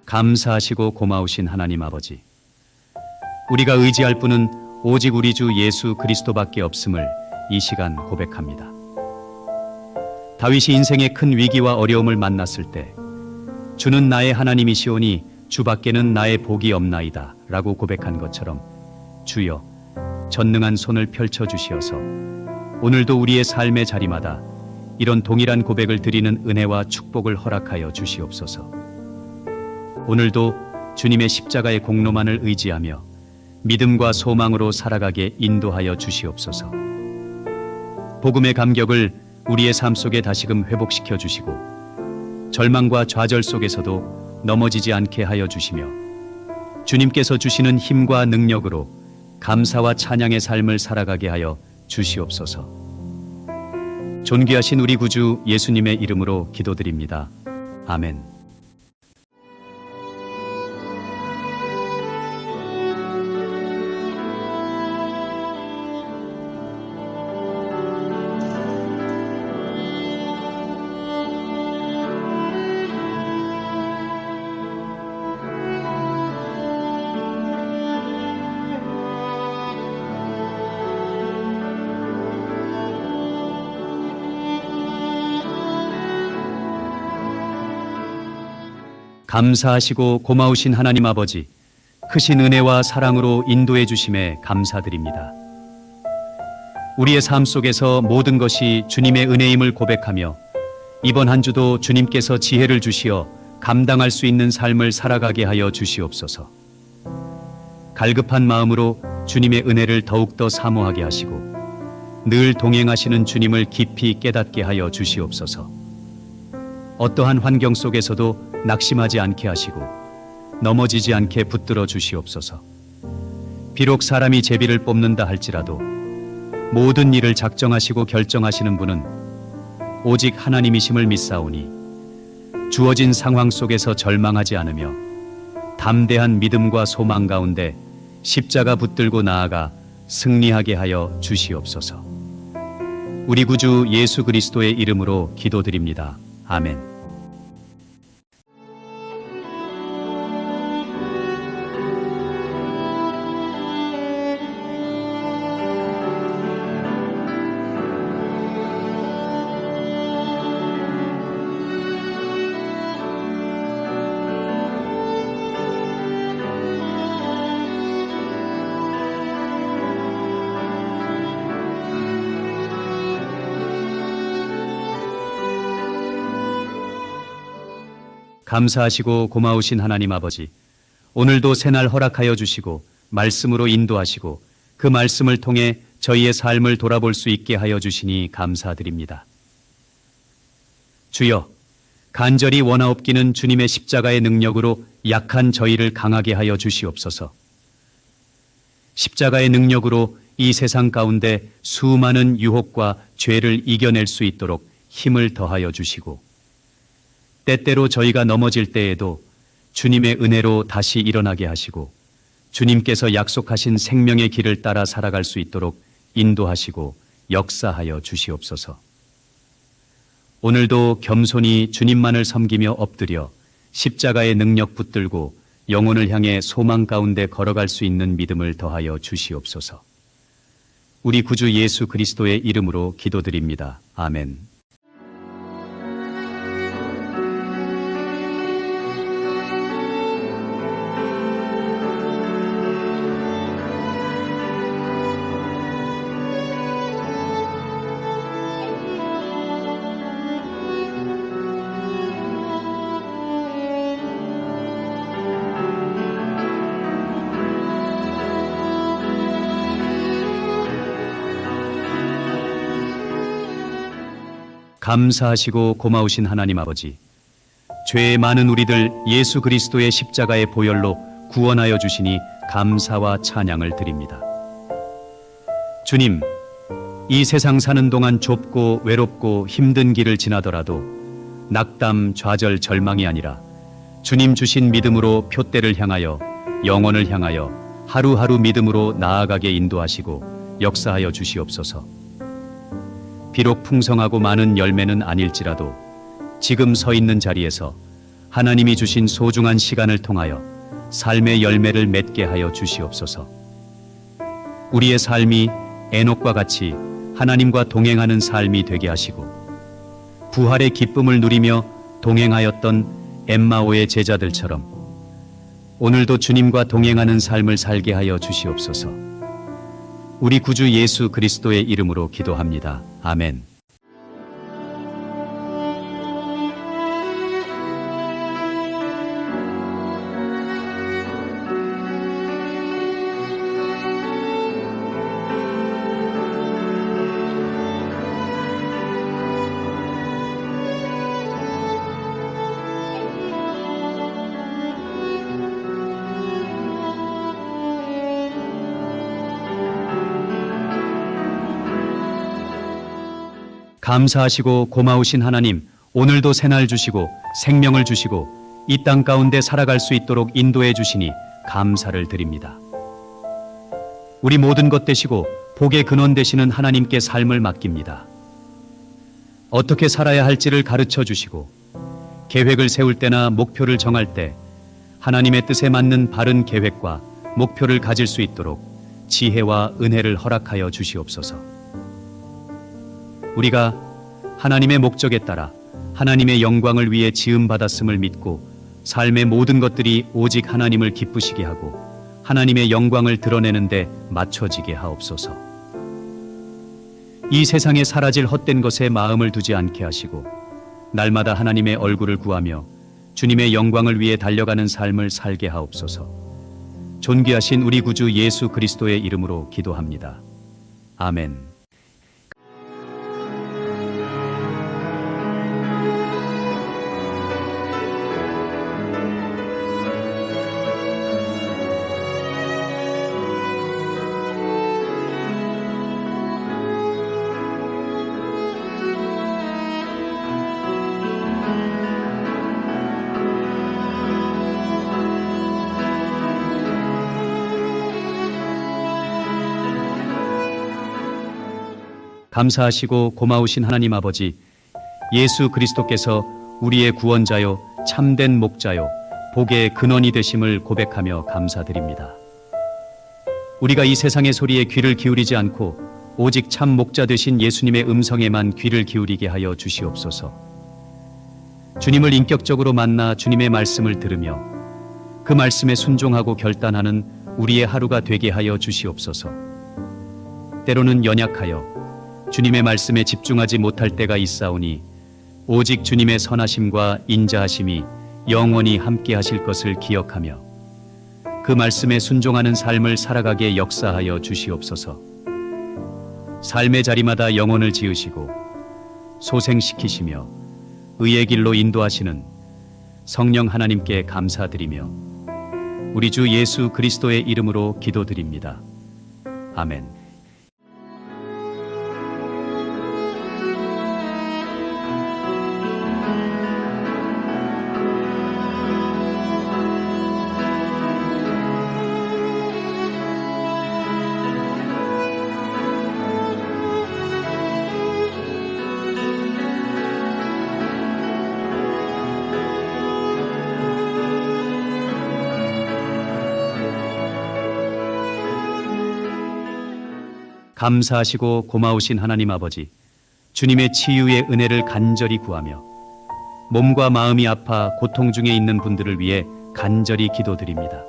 감사하시고 고마우신 하나님 아버지, 우리가 의지할 분은 오직 우리 주 예수 그리스도밖에 없음을 이 시간 고백합니다. 다윗이 인생의 큰 위기와 어려움을 만났을 때 주는 나의 하나님이시오니 주밖에는 나의 복이 없나이다 라고 고백한 것처럼 주여, 전능한 손을 펼쳐주시어서 오늘도 우리의 삶의 자리마다 이런 동일한 고백을 드리는 은혜와 축복을 허락하여 주시옵소서. 오늘도 주님의 십자가의 공로만을 의지하며 믿음과 소망으로 살아가게 인도하여 주시옵소서. 복음의 감격을 우리의 삶 속에 다시금 회복시켜 주시고 절망과 좌절 속에서도 넘어지지 않게 하여 주시며 주님께서 주시는 힘과 능력으로 감사와 찬양의 삶을 살아가게 하여 주시옵소서. 존귀하신 우리 구주 예수님의 이름으로 기도드립니다. 아멘. 감사하시고 고마우신 하나님 아버지, 크신 은혜와 사랑으로 인도해 주심에 감사드립니다. 우리의 삶 속에서 모든 것이 주님의 은혜임을 고백하며 이번 한 주도 주님께서 지혜를 주시어 감당할 수 있는 삶을 살아가게 하여 주시옵소서. 갈급한 마음으로 주님의 은혜를 더욱더 사모하게 하시고 늘 동행하시는 주님을 깊이 깨닫게 하여 주시옵소서. 어떠한 환경 속에서도 낙심하지 않게 하시고 넘어지지 않게 붙들어 주시옵소서. 비록 사람이 제비를 뽑는다 할지라도 모든 일을 작정하시고 결정하시는 분은 오직 하나님이심을 믿사오니 주어진 상황 속에서 절망하지 않으며 담대한 믿음과 소망 가운데 십자가 붙들고 나아가 승리하게 하여 주시옵소서. 우리 구주 예수 그리스도의 이름으로 기도드립니다. 아멘. 감사하시고 고마우신 하나님 아버지, 오늘도 새날 허락하여 주시고 말씀으로 인도하시고 그 말씀을 통해 저희의 삶을 돌아볼 수 있게 하여 주시니 감사드립니다. 주여, 간절히 원하옵기는 주님의 십자가의 능력으로 약한 저희를 강하게 하여 주시옵소서. 십자가의 능력으로 이 세상 가운데 수많은 유혹과 죄를 이겨낼 수 있도록 힘을 더하여 주시고 때때로 저희가 넘어질 때에도 주님의 은혜로 다시 일어나게 하시고 주님께서 약속하신 생명의 길을 따라 살아갈 수 있도록 인도하시고 역사하여 주시옵소서. 오늘도 겸손히 주님만을 섬기며 엎드려 십자가의 능력 붙들고 영혼을 향해 소망 가운데 걸어갈 수 있는 믿음을 더하여 주시옵소서. 우리 구주 예수 그리스도의 이름으로 기도드립니다. 아멘. 감사하시고 고마우신 하나님 아버지, 죄의 많은 우리들 예수 그리스도의 십자가의 보혈로 구원하여 주시니 감사와 찬양을 드립니다. 주님, 이 세상 사는 동안 좁고 외롭고 힘든 길을 지나더라도 낙담, 좌절, 절망이 아니라 주님 주신 믿음으로 표대를 향하여 영혼을 향하여 하루하루 믿음으로 나아가게 인도하시고 역사하여 주시옵소서. 비록 풍성하고 많은 열매는 아닐지라도 지금 서 있는 자리에서 하나님이 주신 소중한 시간을 통하여 삶의 열매를 맺게 하여 주시옵소서. 우리의 삶이 에녹과 같이 하나님과 동행하는 삶이 되게 하시고 부활의 기쁨을 누리며 동행하였던 엠마오의 제자들처럼 오늘도 주님과 동행하는 삶을 살게 하여 주시옵소서. 우리 구주 예수 그리스도의 이름으로 기도합니다. 아멘. 감사하시고 고마우신 하나님, 오늘도 새날 주시고 생명을 주시고 이 땅 가운데 살아갈 수 있도록 인도해 주시니 감사를 드립니다. 우리 모든 것 되시고 복의 근원 되시는 하나님께 삶을 맡깁니다. 어떻게 살아야 할지를 가르쳐 주시고 계획을 세울 때나 목표를 정할 때 하나님의 뜻에 맞는 바른 계획과 목표를 가질 수 있도록 지혜와 은혜를 허락하여 주시옵소서. 우리가 하나님의 목적에 따라 하나님의 영광을 위해 지음받았음을 믿고 삶의 모든 것들이 오직 하나님을 기쁘시게 하고 하나님의 영광을 드러내는 데 맞춰지게 하옵소서. 이 세상에 사라질 헛된 것에 마음을 두지 않게 하시고 날마다 하나님의 얼굴을 구하며 주님의 영광을 위해 달려가는 삶을 살게 하옵소서. 존귀하신 우리 구주 예수 그리스도의 이름으로 기도합니다. 아멘. 감사하시고 고마우신 하나님 아버지, 예수 그리스도께서 우리의 구원자요 참된 목자요 복의 근원이 되심을 고백하며 감사드립니다. 우리가 이 세상의 소리에 귀를 기울이지 않고 오직 참 목자 되신 예수님의 음성에만 귀를 기울이게 하여 주시옵소서. 주님을 인격적으로 만나 주님의 말씀을 들으며 그 말씀에 순종하고 결단하는 우리의 하루가 되게 하여 주시옵소서. 때로는 연약하여 주님의 말씀에 집중하지 못할 때가 있사오니 오직 주님의 선하심과 인자하심이 영원히 함께 하실 것을 기억하며 그 말씀에 순종하는 삶을 살아가게 역사하여 주시옵소서. 삶의 자리마다 영혼을 지으시고 소생시키시며 의의 길로 인도하시는 성령 하나님께 감사드리며 우리 주 예수 그리스도의 이름으로 기도드립니다. 아멘. 감사하시고 고마우신 하나님 아버지, 주님의 치유의 은혜를 간절히 구하며 몸과 마음이 아파 고통 중에 있는 분들을 위해 간절히 기도드립니다.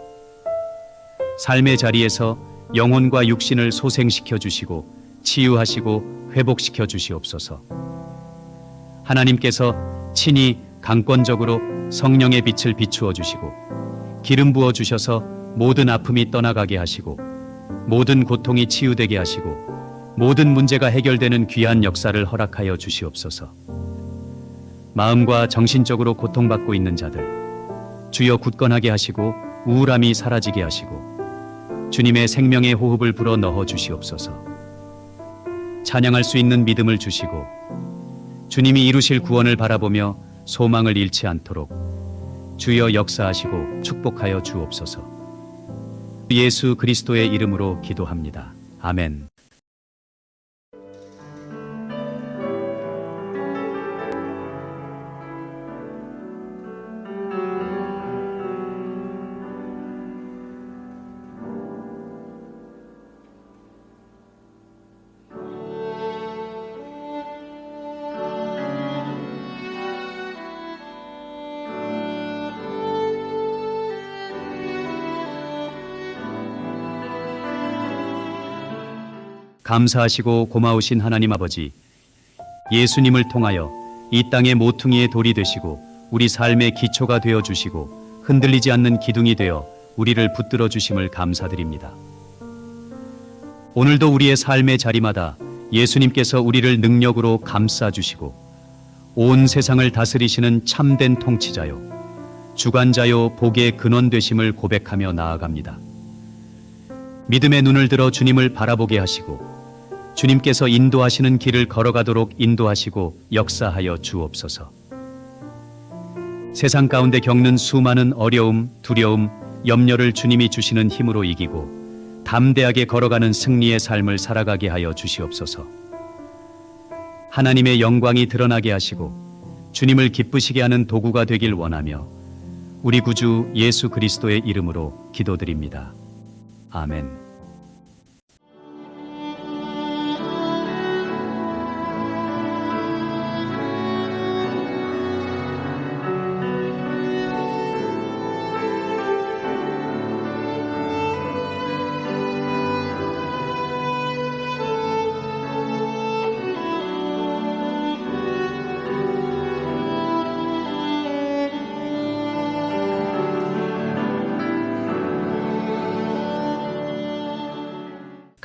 삶의 자리에서 영혼과 육신을 소생시켜 주시고 치유하시고 회복시켜 주시옵소서. 하나님께서 친히 강권적으로 성령의 빛을 비추어 주시고 기름 부어 주셔서 모든 아픔이 떠나가게 하시고 모든 고통이 치유되게 하시고 모든 문제가 해결되는 귀한 역사를 허락하여 주시옵소서. 마음과 정신적으로 고통받고 있는 자들 주여 굳건하게 하시고 우울함이 사라지게 하시고 주님의 생명의 호흡을 불어 넣어 주시옵소서. 찬양할 수 있는 믿음을 주시고 주님이 이루실 구원을 바라보며 소망을 잃지 않도록 주여 역사하시고 축복하여 주옵소서. 예수 그리스도의 이름으로 기도합니다. 아멘. 감사하시고 고마우신 하나님 아버지, 예수님을 통하여 이 땅의 모퉁이의 돌이 되시고 우리 삶의 기초가 되어 주시고 흔들리지 않는 기둥이 되어 우리를 붙들어 주심을 감사드립니다. 오늘도 우리의 삶의 자리마다 예수님께서 우리를 능력으로 감싸 주시고 온 세상을 다스리시는 참된 통치자요 주관자요 복의 근원 되심을 고백하며 나아갑니다. 믿음의 눈을 들어 주님을 바라보게 하시고 주님께서 인도하시는 길을 걸어가도록 인도하시고 역사하여 주옵소서. 세상 가운데 겪는 수많은 어려움, 두려움, 염려를 주님이 주시는 힘으로 이기고 담대하게 걸어가는 승리의 삶을 살아가게 하여 주시옵소서. 하나님의 영광이 드러나게 하시고 주님을 기쁘시게 하는 도구가 되길 원하며 우리 구주 예수 그리스도의 이름으로 기도드립니다. 아멘.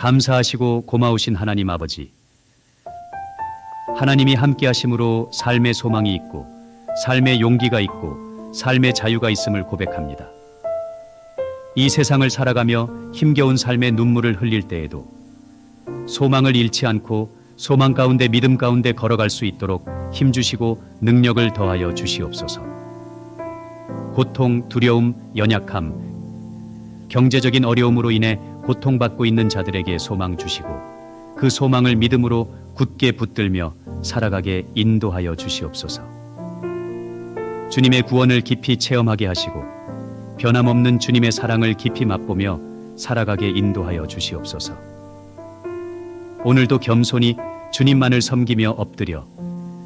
감사하시고 고마우신 하나님 아버지, 하나님이 함께 하심으로 삶의 소망이 있고 삶의 용기가 있고 삶의 자유가 있음을 고백합니다. 이 세상을 살아가며 힘겨운 삶의 눈물을 흘릴 때에도 소망을 잃지 않고 소망 가운데 믿음 가운데 걸어갈 수 있도록 힘주시고 능력을 더하여 주시옵소서. 고통, 두려움, 연약함, 경제적인 어려움으로 인해 고통받고 있는 자들에게 소망 주시고 그 소망을 믿음으로 굳게 붙들며 살아가게 인도하여 주시옵소서. 주님의 구원을 깊이 체험하게 하시고 변함없는 주님의 사랑을 깊이 맛보며 살아가게 인도하여 주시옵소서. 오늘도 겸손히 주님만을 섬기며 엎드려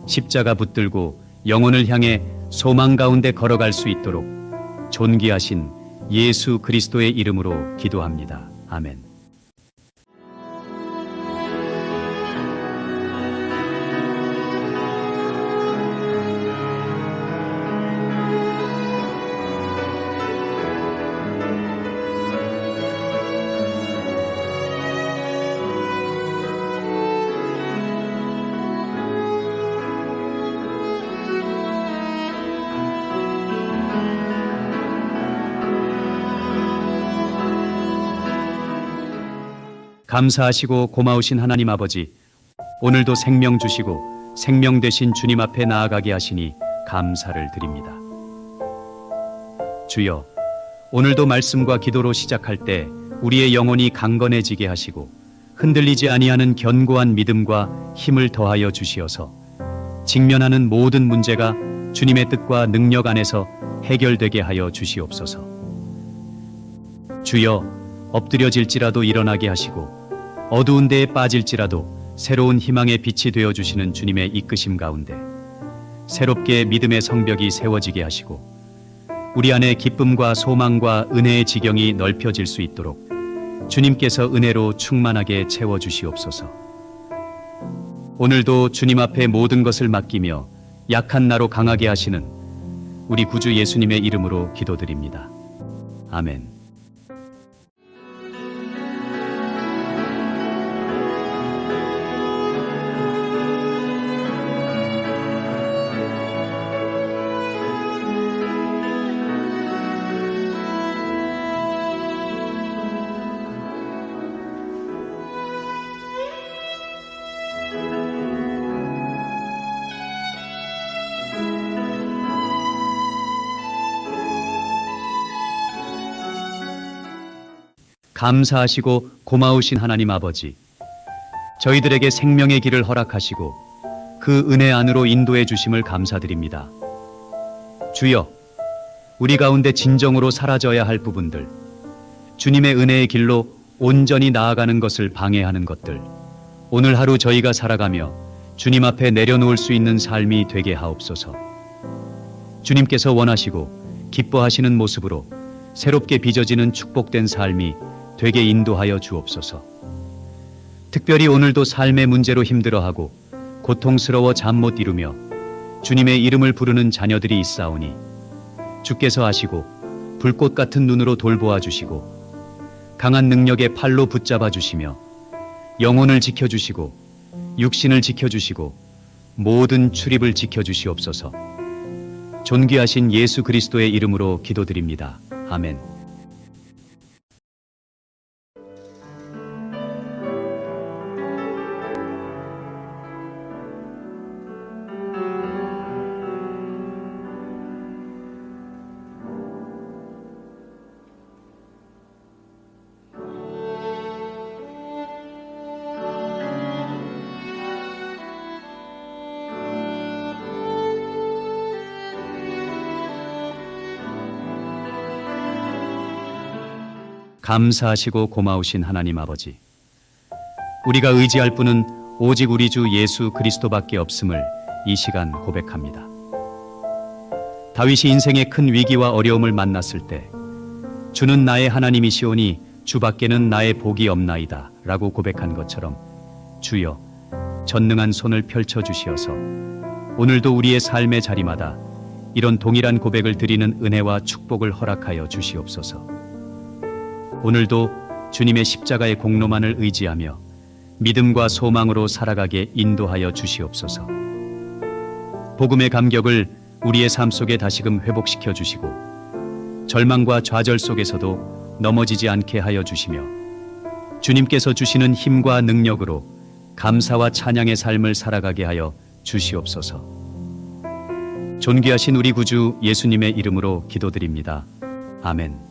십자가 붙들고 영혼을 향해 소망 가운데 걸어갈 수 있도록 존귀하신 예수 그리스도의 이름으로 기도합니다. 아멘. 감사하시고 고마우신 하나님 아버지, 오늘도 생명 주시고 생명 되신 주님 앞에 나아가게 하시니 감사를 드립니다. 주여, 오늘도 말씀과 기도로 시작할 때 우리의 영혼이 강건해지게 하시고 흔들리지 아니하는 견고한 믿음과 힘을 더하여 주시어서 직면하는 모든 문제가 주님의 뜻과 능력 안에서 해결되게 하여 주시옵소서. 주여, 엎드려질지라도 일어나게 하시고 어두운 데에 빠질지라도 새로운 희망의 빛이 되어주시는 주님의 이끄심 가운데 새롭게 믿음의 성벽이 세워지게 하시고 우리 안에 기쁨과 소망과 은혜의 지경이 넓혀질 수 있도록 주님께서 은혜로 충만하게 채워주시옵소서. 오늘도 주님 앞에 모든 것을 맡기며 약한 나로 강하게 하시는 우리 구주 예수님의 이름으로 기도드립니다. 아멘. 감사하시고 고마우신 하나님 아버지, 저희들에게 생명의 길을 허락하시고 그 은혜 안으로 인도해 주심을 감사드립니다. 주여, 우리 가운데 진정으로 사라져야 할 부분들, 주님의 은혜의 길로 온전히 나아가는 것을 방해하는 것들, 오늘 하루 저희가 살아가며 주님 앞에 내려놓을 수 있는 삶이 되게 하옵소서. 주님께서 원하시고 기뻐하시는 모습으로 새롭게 빚어지는 축복된 삶이 되게 인도하여 주옵소서. 특별히 오늘도 삶의 문제로 힘들어하고 고통스러워 잠 못 이루며 주님의 이름을 부르는 자녀들이 있사오니 주께서 아시고 불꽃 같은 눈으로 돌보아 주시고 강한 능력의 팔로 붙잡아 주시며 영혼을 지켜주시고 육신을 지켜주시고 모든 출입을 지켜주시옵소서. 존귀하신 예수 그리스도의 이름으로 기도드립니다. 아멘. 감사하시고 고마우신 하나님 아버지, 우리가 의지할 분은 오직 우리 주 예수 그리스도밖에 없음을 이 시간 고백합니다. 다윗이 인생의 큰 위기와 어려움을 만났을 때 주는 나의 하나님이시오니 주밖에는 나의 복이 없나이다 라고 고백한 것처럼 주여, 전능한 손을 펼쳐주시어서 오늘도 우리의 삶의 자리마다 이런 동일한 고백을 드리는 은혜와 축복을 허락하여 주시옵소서. 오늘도 주님의 십자가의 공로만을 의지하며 믿음과 소망으로 살아가게 인도하여 주시옵소서. 복음의 감격을 우리의 삶 속에 다시금 회복시켜 주시고 절망과 좌절 속에서도 넘어지지 않게 하여 주시며 주님께서 주시는 힘과 능력으로 감사와 찬양의 삶을 살아가게 하여 주시옵소서. 존귀하신 우리 구주 예수님의 이름으로 기도드립니다. 아멘.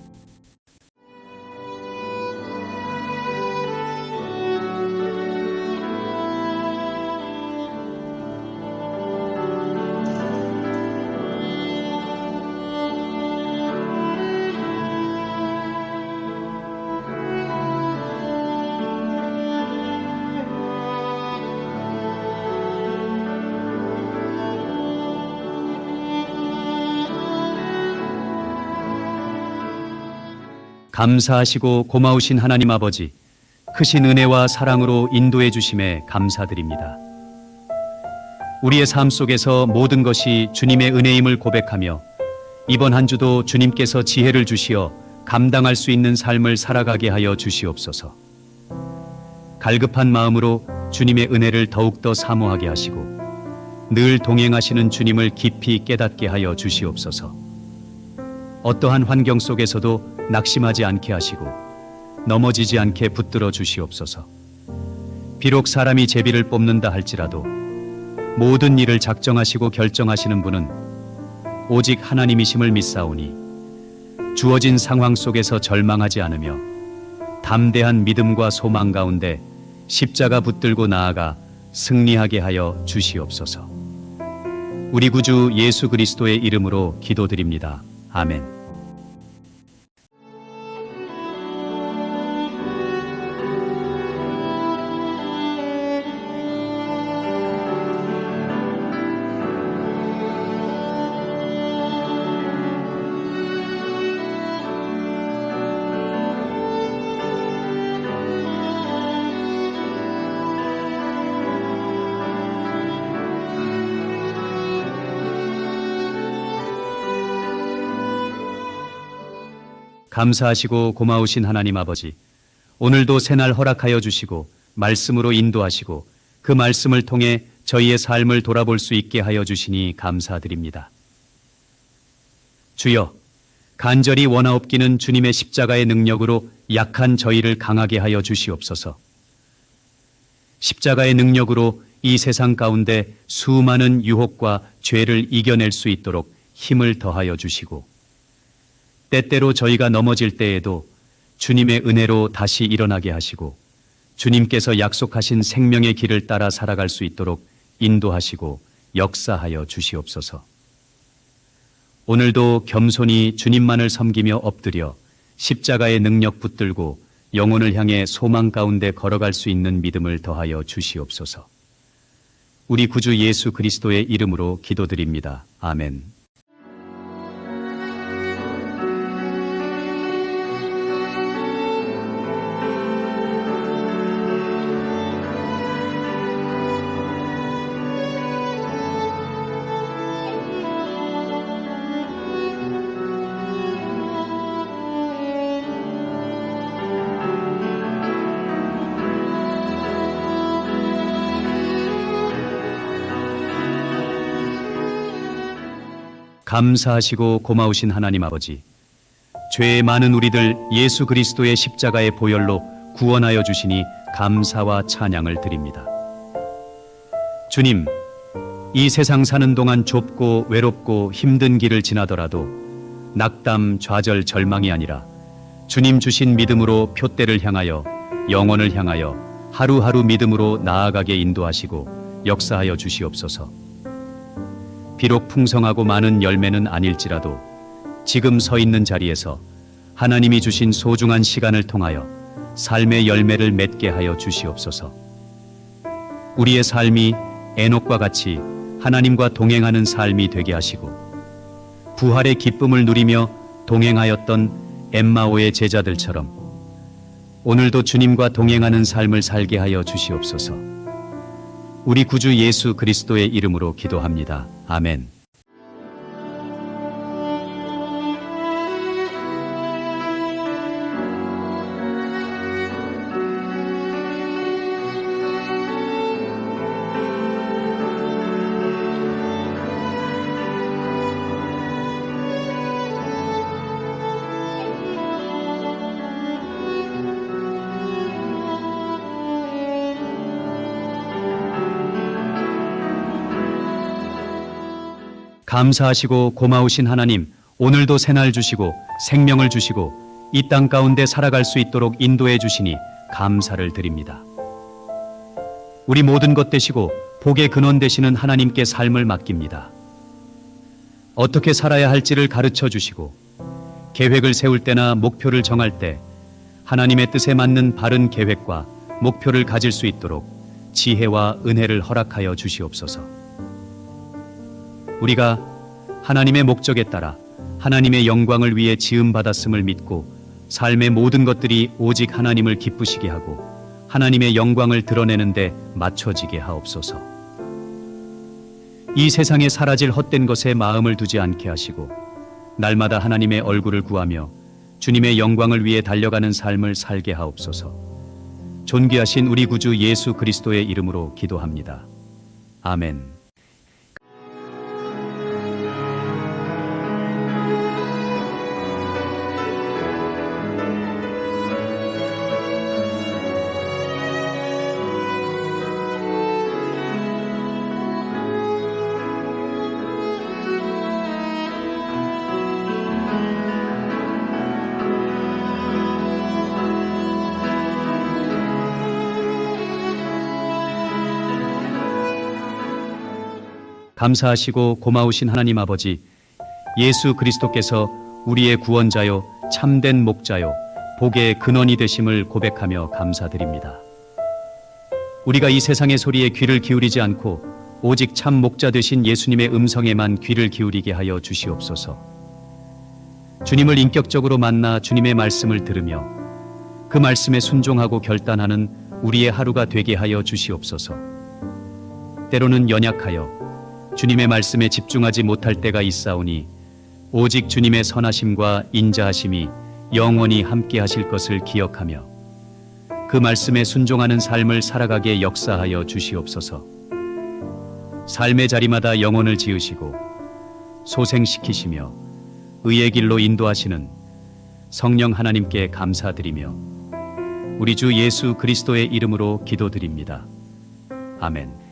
감사하시고 고마우신 하나님 아버지, 크신 은혜와 사랑으로 인도해 주심에 감사드립니다. 우리의 삶 속에서 모든 것이 주님의 은혜임을 고백하며 이번 한 주도 주님께서 지혜를 주시어 감당할 수 있는 삶을 살아가게 하여 주시옵소서. 갈급한 마음으로 주님의 은혜를 더욱더 사모하게 하시고 늘 동행하시는 주님을 깊이 깨닫게 하여 주시옵소서. 어떠한 환경 속에서도 낙심하지 않게 하시고 넘어지지 않게 붙들어 주시옵소서. 비록 사람이 제비를 뽑는다 할지라도 모든 일을 작정하시고 결정하시는 분은 오직 하나님이심을 믿사오니 주어진 상황 속에서 절망하지 않으며 담대한 믿음과 소망 가운데 십자가 붙들고 나아가 승리하게 하여 주시옵소서. 우리 구주 예수 그리스도의 이름으로 기도드립니다. 아멘. 감사하시고 고마우신 하나님 아버지, 오늘도 새날 허락하여 주시고 말씀으로 인도하시고 그 말씀을 통해 저희의 삶을 돌아볼 수 있게 하여 주시니 감사드립니다. 주여, 간절히 원하옵기는 주님의 십자가의 능력으로 약한 저희를 강하게 하여 주시옵소서. 십자가의 능력으로 이 세상 가운데 수많은 유혹과 죄를 이겨낼 수 있도록 힘을 더하여 주시고 때때로 저희가 넘어질 때에도 주님의 은혜로 다시 일어나게 하시고 주님께서 약속하신 생명의 길을 따라 살아갈 수 있도록 인도하시고 역사하여 주시옵소서. 오늘도 겸손히 주님만을 섬기며 엎드려 십자가의 능력 붙들고 영혼을 향해 소망 가운데 걸어갈 수 있는 믿음을 더하여 주시옵소서. 우리 구주 예수 그리스도의 이름으로 기도드립니다. 아멘. 감사하시고 고마우신 하나님 아버지, 죄의 많은 우리들 예수 그리스도의 십자가의 보혈로 구원하여 주시니 감사와 찬양을 드립니다. 주님, 이 세상 사는 동안 좁고 외롭고 힘든 길을 지나더라도 낙담, 좌절, 절망이 아니라 주님 주신 믿음으로 표대를 향하여 영혼을 향하여 하루하루 믿음으로 나아가게 인도하시고 역사하여 주시옵소서. 비록 풍성하고 많은 열매는 아닐지라도 지금 서 있는 자리에서 하나님이 주신 소중한 시간을 통하여 삶의 열매를 맺게 하여 주시옵소서. 우리의 삶이 에녹과 같이 하나님과 동행하는 삶이 되게 하시고 부활의 기쁨을 누리며 동행하였던 엠마오의 제자들처럼 오늘도 주님과 동행하는 삶을 살게 하여 주시옵소서. 우리 구주 예수 그리스도의 이름으로 기도합니다. 아멘. 감사하시고 고마우신 하나님, 오늘도 새날 주시고 생명을 주시고 이 땅 가운데 살아갈 수 있도록 인도해 주시니 감사를 드립니다. 우리 모든 것 되시고 복의 근원 되시는 하나님께 삶을 맡깁니다. 어떻게 살아야 할지를 가르쳐 주시고 계획을 세울 때나 목표를 정할 때 하나님의 뜻에 맞는 바른 계획과 목표를 가질 수 있도록 지혜와 은혜를 허락하여 주시옵소서. 우리가 하나님의 목적에 따라 하나님의 영광을 위해 지음받았음을 믿고 삶의 모든 것들이 오직 하나님을 기쁘시게 하고 하나님의 영광을 드러내는 데 맞춰지게 하옵소서. 이 세상에 사라질 헛된 것에 마음을 두지 않게 하시고 날마다 하나님의 얼굴을 구하며 주님의 영광을 위해 달려가는 삶을 살게 하옵소서. 존귀하신 우리 구주 예수 그리스도의 이름으로 기도합니다. 아멘. 감사하시고 고마우신 하나님 아버지, 예수 그리스도께서 우리의 구원자요 참된 목자요 복의 근원이 되심을 고백하며 감사드립니다. 우리가 이 세상의 소리에 귀를 기울이지 않고 오직 참 목자 되신 예수님의 음성에만 귀를 기울이게 하여 주시옵소서. 주님을 인격적으로 만나 주님의 말씀을 들으며 그 말씀에 순종하고 결단하는 우리의 하루가 되게 하여 주시옵소서. 때로는 연약하여 주님의 말씀에 집중하지 못할 때가 있사오니 오직 주님의 선하심과 인자하심이 영원히 함께 하실 것을 기억하며 그 말씀에 순종하는 삶을 살아가게 역사하여 주시옵소서. 삶의 자리마다 영혼을 지으시고 소생시키시며 의의 길로 인도하시는 성령 하나님께 감사드리며 우리 주 예수 그리스도의 이름으로 기도드립니다. 아멘.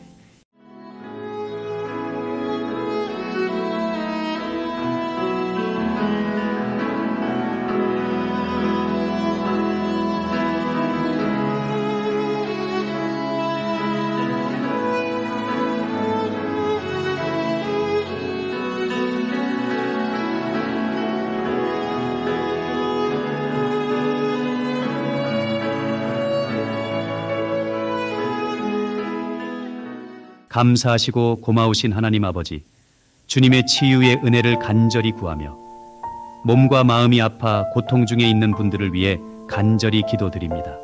감사하시고 고마우신 하나님 아버지, 주님의 치유의 은혜를 간절히 구하며 몸과 마음이 아파 고통 중에 있는 분들을 위해 간절히 기도드립니다.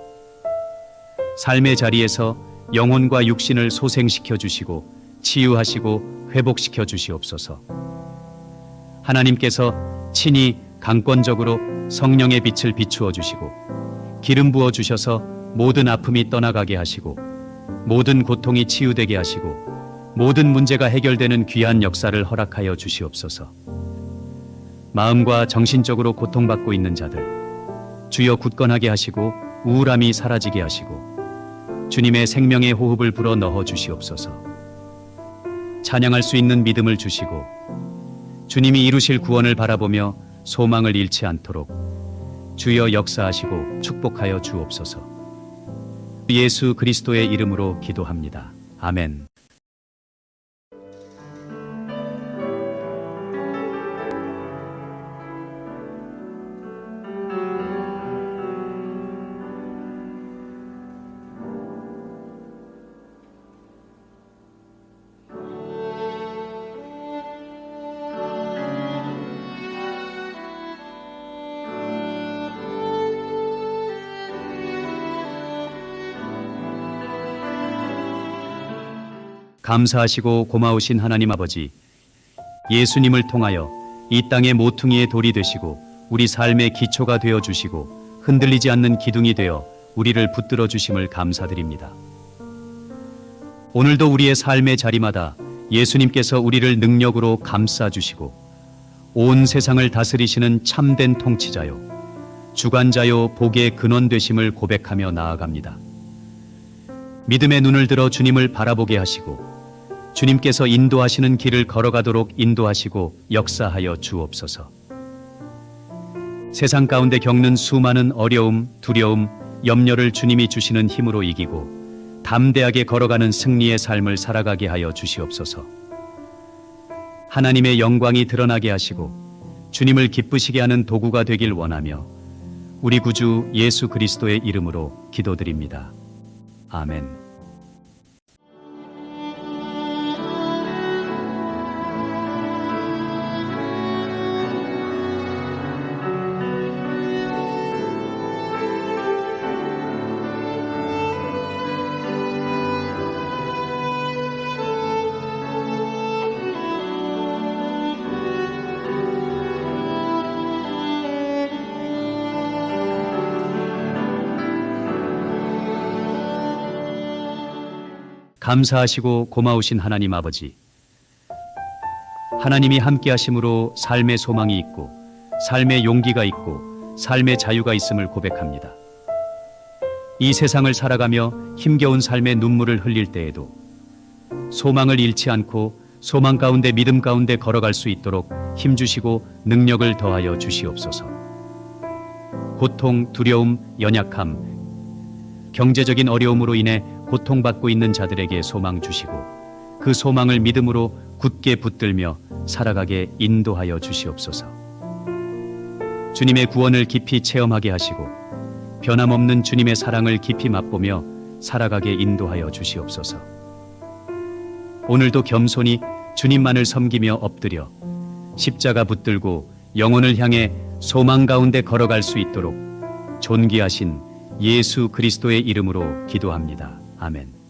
삶의 자리에서 영혼과 육신을 소생시켜 주시고 치유하시고 회복시켜 주시옵소서. 하나님께서 친히 강권적으로 성령의 빛을 비추어 주시고 기름 부어 주셔서 모든 아픔이 떠나가게 하시고 모든 고통이 치유되게 하시고 모든 문제가 해결되는 귀한 역사를 허락하여 주시옵소서. 마음과 정신적으로 고통받고 있는 자들 주여 굳건하게 하시고 우울함이 사라지게 하시고 주님의 생명의 호흡을 불어 넣어 주시옵소서. 찬양할 수 있는 믿음을 주시고 주님이 이루실 구원을 바라보며 소망을 잃지 않도록 주여 역사하시고 축복하여 주옵소서. 예수 그리스도의 이름으로 기도합니다. 아멘. 감사하시고 고마우신 하나님 아버지, 예수님을 통하여 이 땅의 모퉁이의 돌이 되시고 우리 삶의 기초가 되어 주시고 흔들리지 않는 기둥이 되어 우리를 붙들어 주심을 감사드립니다. 오늘도 우리의 삶의 자리마다 예수님께서 우리를 능력으로 감싸 주시고 온 세상을 다스리시는 참된 통치자요 주관자요 복의 근원 되심을 고백하며 나아갑니다. 믿음의 눈을 들어 주님을 바라보게 하시고 주님께서 인도하시는 길을 걸어가도록 인도하시고 역사하여 주옵소서. 세상 가운데 겪는 수많은 어려움, 두려움, 염려를 주님이 주시는 힘으로 이기고 담대하게 걸어가는 승리의 삶을 살아가게 하여 주시옵소서. 하나님의 영광이 드러나게 하시고 주님을 기쁘시게 하는 도구가 되길 원하며 우리 구주 예수 그리스도의 이름으로 기도드립니다. 아멘. 감사하시고 고마우신 하나님 아버지, 하나님이 함께 하심으로 삶의 소망이 있고 삶의 용기가 있고 삶의 자유가 있음을 고백합니다. 이 세상을 살아가며 힘겨운 삶의 눈물을 흘릴 때에도 소망을 잃지 않고 소망 가운데 믿음 가운데 걸어갈 수 있도록 힘주시고 능력을 더하여 주시옵소서. 고통, 두려움, 연약함, 경제적인 어려움으로 인해 고통받고 있는 자들에게 소망 주시고 그 소망을 믿음으로 굳게 붙들며 살아가게 인도하여 주시옵소서. 주님의 구원을 깊이 체험하게 하시고 변함없는 주님의 사랑을 깊이 맛보며 살아가게 인도하여 주시옵소서. 오늘도 겸손히 주님만을 섬기며 엎드려 십자가 붙들고 영혼을 향해 소망 가운데 걸어갈 수 있도록 존귀하신 예수 그리스도의 이름으로 기도합니다. 아멘.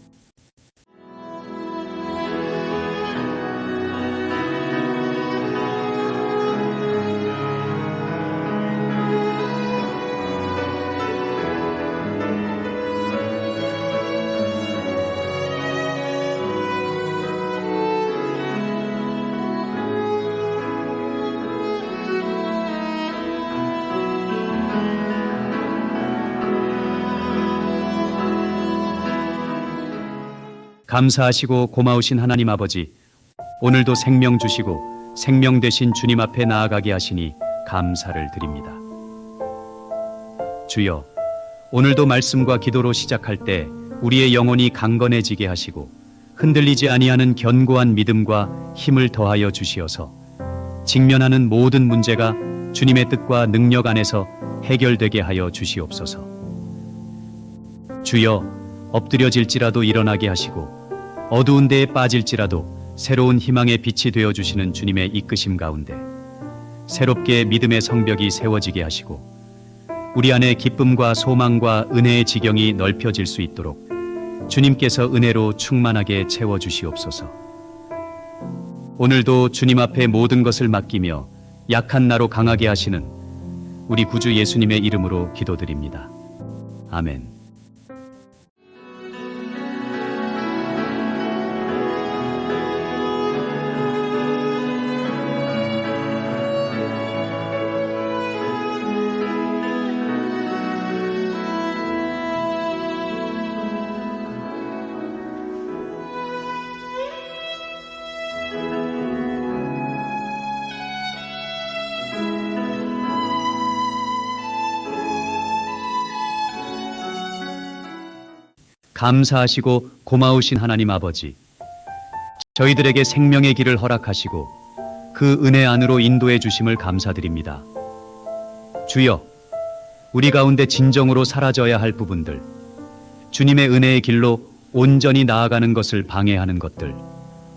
감사하시고 고마우신 하나님 아버지, 오늘도 생명 주시고 생명 되신 주님 앞에 나아가게 하시니 감사를 드립니다. 주여, 오늘도 말씀과 기도로 시작할 때 우리의 영혼이 강건해지게 하시고 흔들리지 아니하는 견고한 믿음과 힘을 더하여 주시어서 직면하는 모든 문제가 주님의 뜻과 능력 안에서 해결되게 하여 주시옵소서. 주여, 엎드려질지라도 일어나게 하시고 어두운 데에 빠질지라도 새로운 희망의 빛이 되어주시는 주님의 이끄심 가운데 새롭게 믿음의 성벽이 세워지게 하시고 우리 안에 기쁨과 소망과 은혜의 지경이 넓혀질 수 있도록 주님께서 은혜로 충만하게 채워주시옵소서. 오늘도 주님 앞에 모든 것을 맡기며 약한 나로 강하게 하시는 우리 구주 예수님의 이름으로 기도드립니다. 아멘. 감사하시고 고마우신 하나님 아버지, 저희들에게 생명의 길을 허락하시고 그 은혜 안으로 인도해 주심을 감사드립니다. 주여, 우리 가운데 진정으로 사라져야 할 부분들, 주님의 은혜의 길로 온전히 나아가는 것을 방해하는 것들,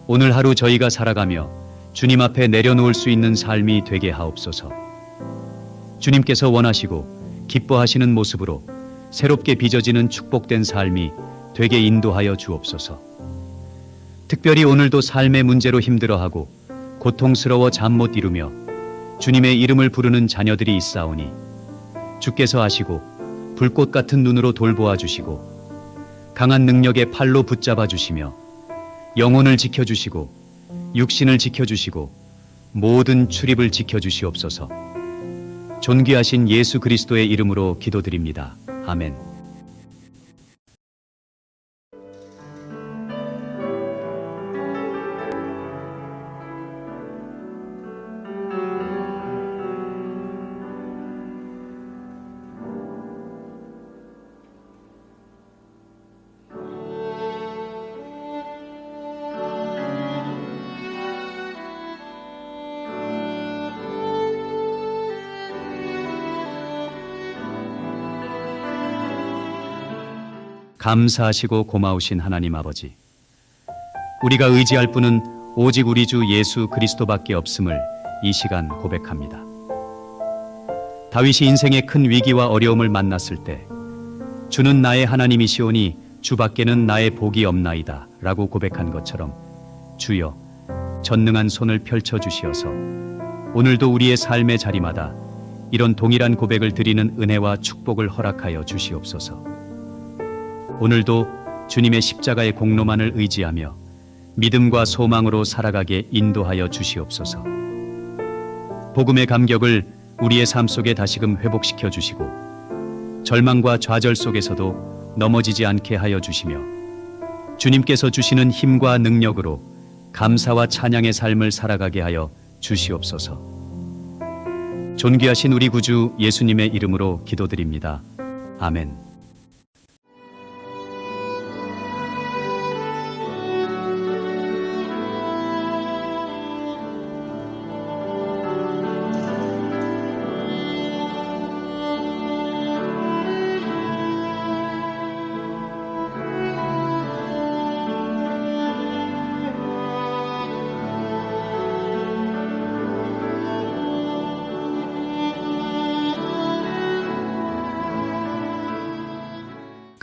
오늘 하루 저희가 살아가며 주님 앞에 내려놓을 수 있는 삶이 되게 하옵소서. 주님께서 원하시고 기뻐하시는 모습으로 새롭게 빚어지는 축복된 삶이 되게 인도하여 주옵소서. 특별히 오늘도 삶의 문제로 힘들어하고 고통스러워 잠 못 이루며 주님의 이름을 부르는 자녀들이 있사오니 주께서 아시고 불꽃 같은 눈으로 돌보아 주시고 강한 능력의 팔로 붙잡아 주시며 영혼을 지켜주시고 육신을 지켜주시고 모든 출입을 지켜주시옵소서. 존귀하신 예수 그리스도의 이름으로 기도드립니다. 아멘. 감사하시고 고마우신 하나님 아버지, 우리가 의지할 분은 오직 우리 주 예수 그리스도밖에 없음을 이 시간 고백합니다. 다윗이 인생의 큰 위기와 어려움을 만났을 때 주는 나의 하나님이시오니 주밖에는 나의 복이 없나이다 라고 고백한 것처럼 주여, 전능한 손을 펼쳐 주시어서 오늘도 우리의 삶의 자리마다 이런 동일한 고백을 드리는 은혜와 축복을 허락하여 주시옵소서. 오늘도 주님의 십자가의 공로만을 의지하며 믿음과 소망으로 살아가게 인도하여 주시옵소서. 복음의 감격을 우리의 삶 속에 다시금 회복시켜 주시고 절망과 좌절 속에서도 넘어지지 않게 하여 주시며 주님께서 주시는 힘과 능력으로 감사와 찬양의 삶을 살아가게 하여 주시옵소서. 존귀하신 우리 구주 예수님의 이름으로 기도드립니다. 아멘.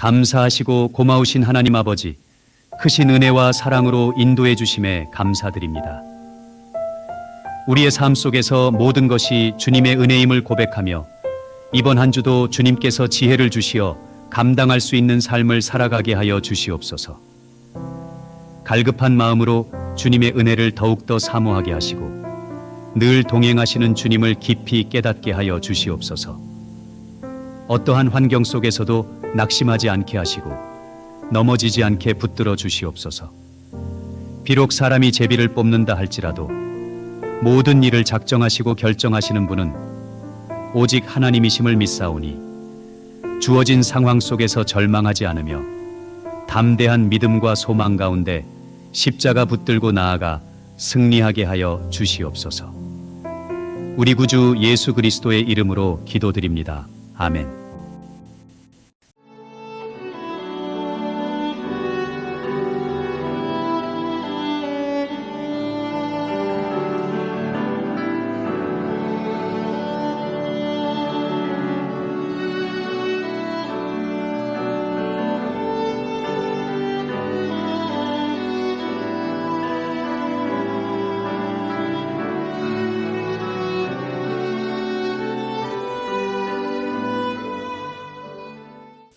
감사하시고 고마우신 하나님 아버지, 크신 은혜와 사랑으로 인도해 주심에 감사드립니다. 우리의 삶 속에서 모든 것이 주님의 은혜임을 고백하며 이번 한 주도 주님께서 지혜를 주시어 감당할 수 있는 삶을 살아가게 하여 주시옵소서. 갈급한 마음으로 주님의 은혜를 더욱더 사모하게 하시고 늘 동행하시는 주님을 깊이 깨닫게 하여 주시옵소서. 어떠한 환경 속에서도 낙심하지 않게 하시고 넘어지지 않게 붙들어 주시옵소서. 비록 사람이 제비를 뽑는다 할지라도 모든 일을 작정하시고 결정하시는 분은 오직 하나님이심을 믿사오니 주어진 상황 속에서 절망하지 않으며 담대한 믿음과 소망 가운데 십자가 붙들고 나아가 승리하게 하여 주시옵소서. 우리 구주 예수 그리스도의 이름으로 기도드립니다. 아멘.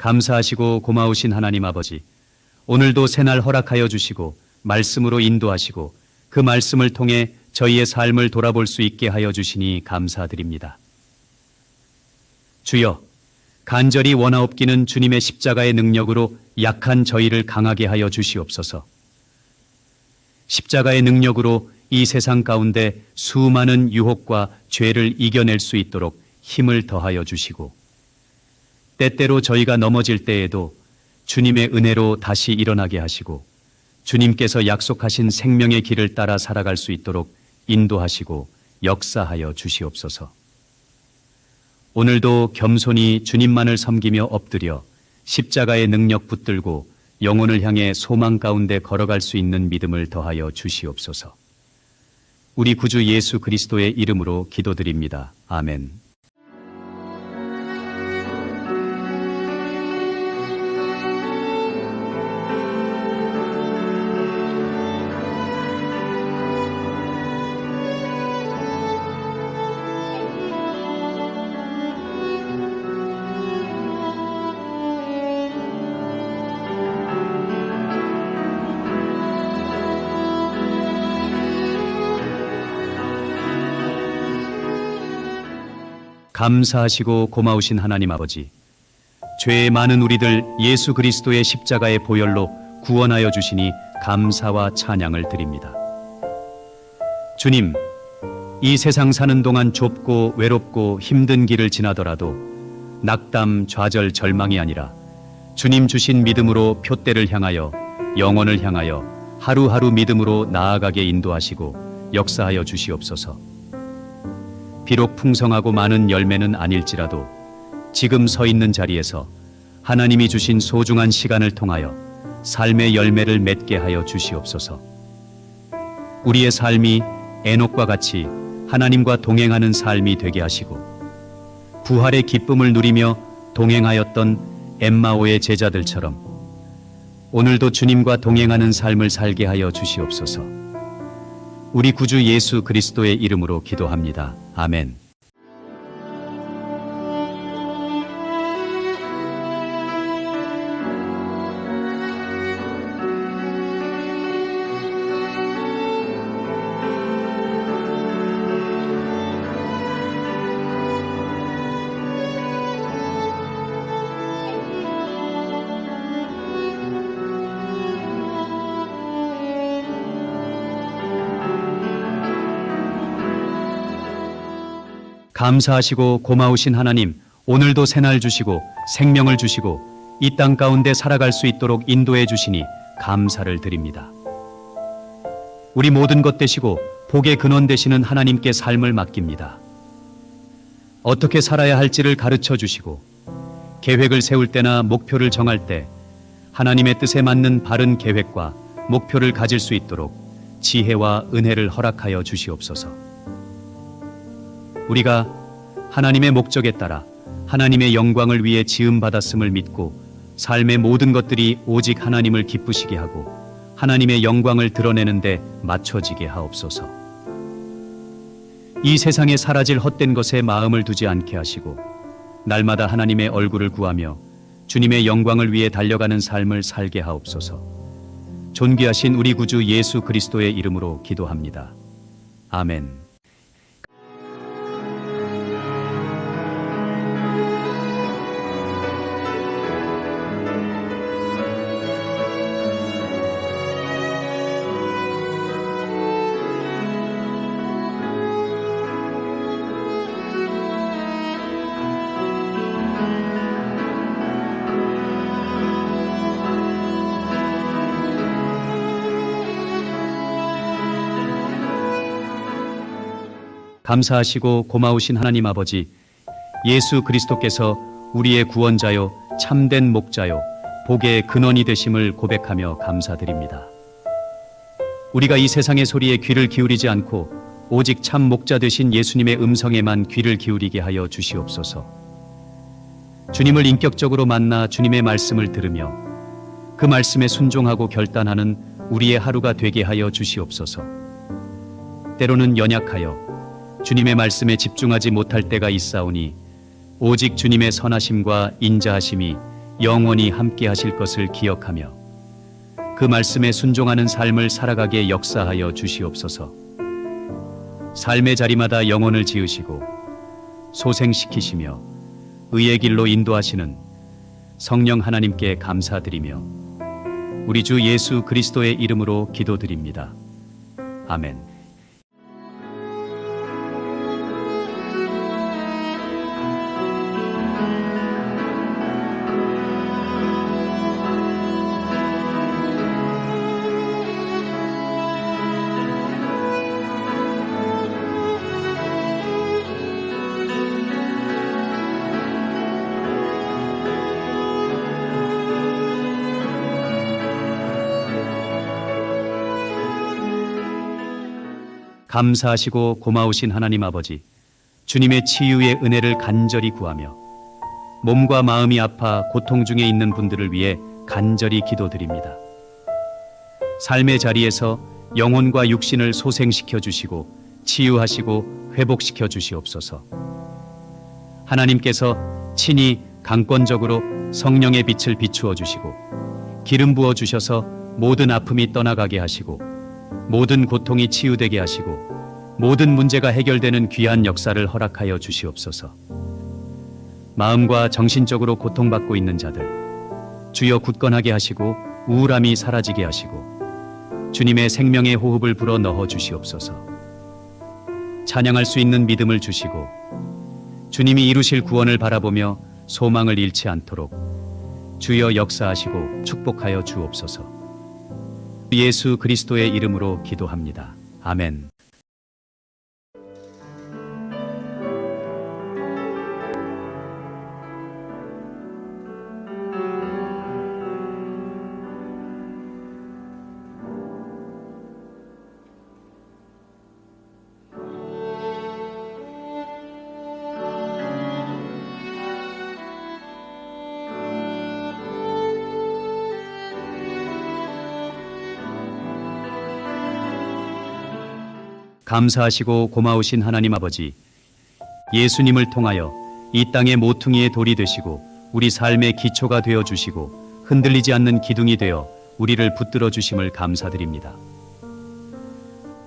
감사하시고 고마우신 하나님 아버지, 오늘도 새날 허락하여 주시고 말씀으로 인도하시고 그 말씀을 통해 저희의 삶을 돌아볼 수 있게 하여 주시니 감사드립니다. 주여, 간절히 원하옵기는 주님의 십자가의 능력으로 약한 저희를 강하게 하여 주시옵소서. 십자가의 능력으로 이 세상 가운데 수많은 유혹과 죄를 이겨낼 수 있도록 힘을 더하여 주시고 때때로 저희가 넘어질 때에도 주님의 은혜로 다시 일어나게 하시고 주님께서 약속하신 생명의 길을 따라 살아갈 수 있도록 인도하시고 역사하여 주시옵소서. 오늘도 겸손히 주님만을 섬기며 엎드려 십자가의 능력 붙들고 영혼을 향해 소망 가운데 걸어갈 수 있는 믿음을 더하여 주시옵소서. 우리 구주 예수 그리스도의 이름으로 기도드립니다. 아멘. 감사하시고 고마우신 하나님 아버지, 죄의 많은 우리들 예수 그리스도의 십자가의 보혈로 구원하여 주시니 감사와 찬양을 드립니다. 주님, 이 세상 사는 동안 좁고 외롭고 힘든 길을 지나더라도 낙담, 좌절, 절망이 아니라 주님 주신 믿음으로 표대를 향하여 영혼을 향하여 하루하루 믿음으로 나아가게 인도하시고 역사하여 주시옵소서. 비록 풍성하고 많은 열매는 아닐지라도 지금 서 있는 자리에서 하나님이 주신 소중한 시간을 통하여 삶의 열매를 맺게 하여 주시옵소서. 우리의 삶이 에녹과 같이 하나님과 동행하는 삶이 되게 하시고 부활의 기쁨을 누리며 동행하였던 엠마오의 제자들처럼 오늘도 주님과 동행하는 삶을 살게 하여 주시옵소서. 우리 구주 예수 그리스도의 이름으로 기도합니다. 아멘. 감사하시고 고마우신 하나님, 오늘도 새날 주시고 생명을 주시고 이 땅 가운데 살아갈 수 있도록 인도해 주시니 감사를 드립니다. 우리 모든 것 되시고 복의 근원 되시는 하나님께 삶을 맡깁니다. 어떻게 살아야 할지를 가르쳐 주시고 계획을 세울 때나 목표를 정할 때 하나님의 뜻에 맞는 바른 계획과 목표를 가질 수 있도록 지혜와 은혜를 허락하여 주시옵소서. 우리가 하나님의 목적에 따라 하나님의 영광을 위해 지음받았음을 믿고 삶의 모든 것들이 오직 하나님을 기쁘시게 하고 하나님의 영광을 드러내는 데 맞춰지게 하옵소서. 이 세상에 사라질 헛된 것에 마음을 두지 않게 하시고 날마다 하나님의 얼굴을 구하며 주님의 영광을 위해 달려가는 삶을 살게 하옵소서. 존귀하신 우리 구주 예수 그리스도의 이름으로 기도합니다. 아멘. 감사하시고 고마우신 하나님 아버지, 예수 그리스도께서 우리의 구원자요 참된 목자요 복의 근원이 되심을 고백하며 감사드립니다. 우리가 이 세상의 소리에 귀를 기울이지 않고 오직 참 목자 되신 예수님의 음성에만 귀를 기울이게 하여 주시옵소서. 주님을 인격적으로 만나 주님의 말씀을 들으며 그 말씀에 순종하고 결단하는 우리의 하루가 되게 하여 주시옵소서. 때로는 연약하여 주님의 말씀에 집중하지 못할 때가 있사오니 오직 주님의 선하심과 인자하심이 영원히 함께 하실 것을 기억하며 그 말씀에 순종하는 삶을 살아가게 역사하여 주시옵소서. 삶의 자리마다 영혼을 지으시고 소생시키시며 의의 길로 인도하시는 성령 하나님께 감사드리며 우리 주 예수 그리스도의 이름으로 기도드립니다. 아멘. 감사하시고 고마우신 하나님 아버지, 주님의 치유의 은혜를 간절히 구하며 몸과 마음이 아파 고통 중에 있는 분들을 위해 간절히 기도드립니다. 삶의 자리에서 영혼과 육신을 소생시켜 주시고 치유하시고 회복시켜 주시옵소서. 하나님께서 친히 강권적으로 성령의 빛을 비추어 주시고 기름 부어 주셔서 모든 아픔이 떠나가게 하시고 모든 고통이 치유되게 하시고 모든 문제가 해결되는 귀한 역사를 허락하여 주시옵소서. 마음과 정신적으로 고통받고 있는 자들 주여 굳건하게 하시고 우울함이 사라지게 하시고 주님의 생명의 호흡을 불어 넣어 주시옵소서. 찬양할 수 있는 믿음을 주시고 주님이 이루실 구원을 바라보며 소망을 잃지 않도록 주여 역사하시고 축복하여 주옵소서. 예수 그리스도의 이름으로 기도합니다. 아멘. 감사하시고 고마우신 하나님 아버지, 예수님을 통하여 이 땅의 모퉁이의 돌이 되시고 우리 삶의 기초가 되어 주시고 흔들리지 않는 기둥이 되어 우리를 붙들어 주심을 감사드립니다.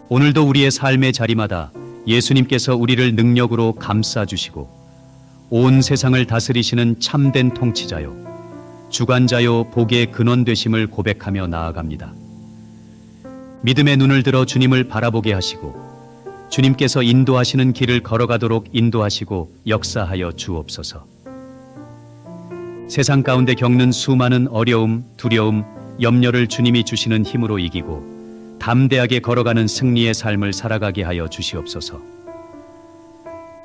오늘도 우리의 삶의 자리마다 예수님께서 우리를 능력으로 감싸 주시고 온 세상을 다스리시는 참된 통치자요, 주관자요, 복의 근원 되심을 고백하며 나아갑니다. 믿음의 눈을 들어 주님을 바라보게 하시고 주님께서 인도하시는 길을 걸어가도록 인도하시고 역사하여 주옵소서. 세상 가운데 겪는 수많은 어려움, 두려움, 염려를 주님이 주시는 힘으로 이기고 담대하게 걸어가는 승리의 삶을 살아가게 하여 주시옵소서.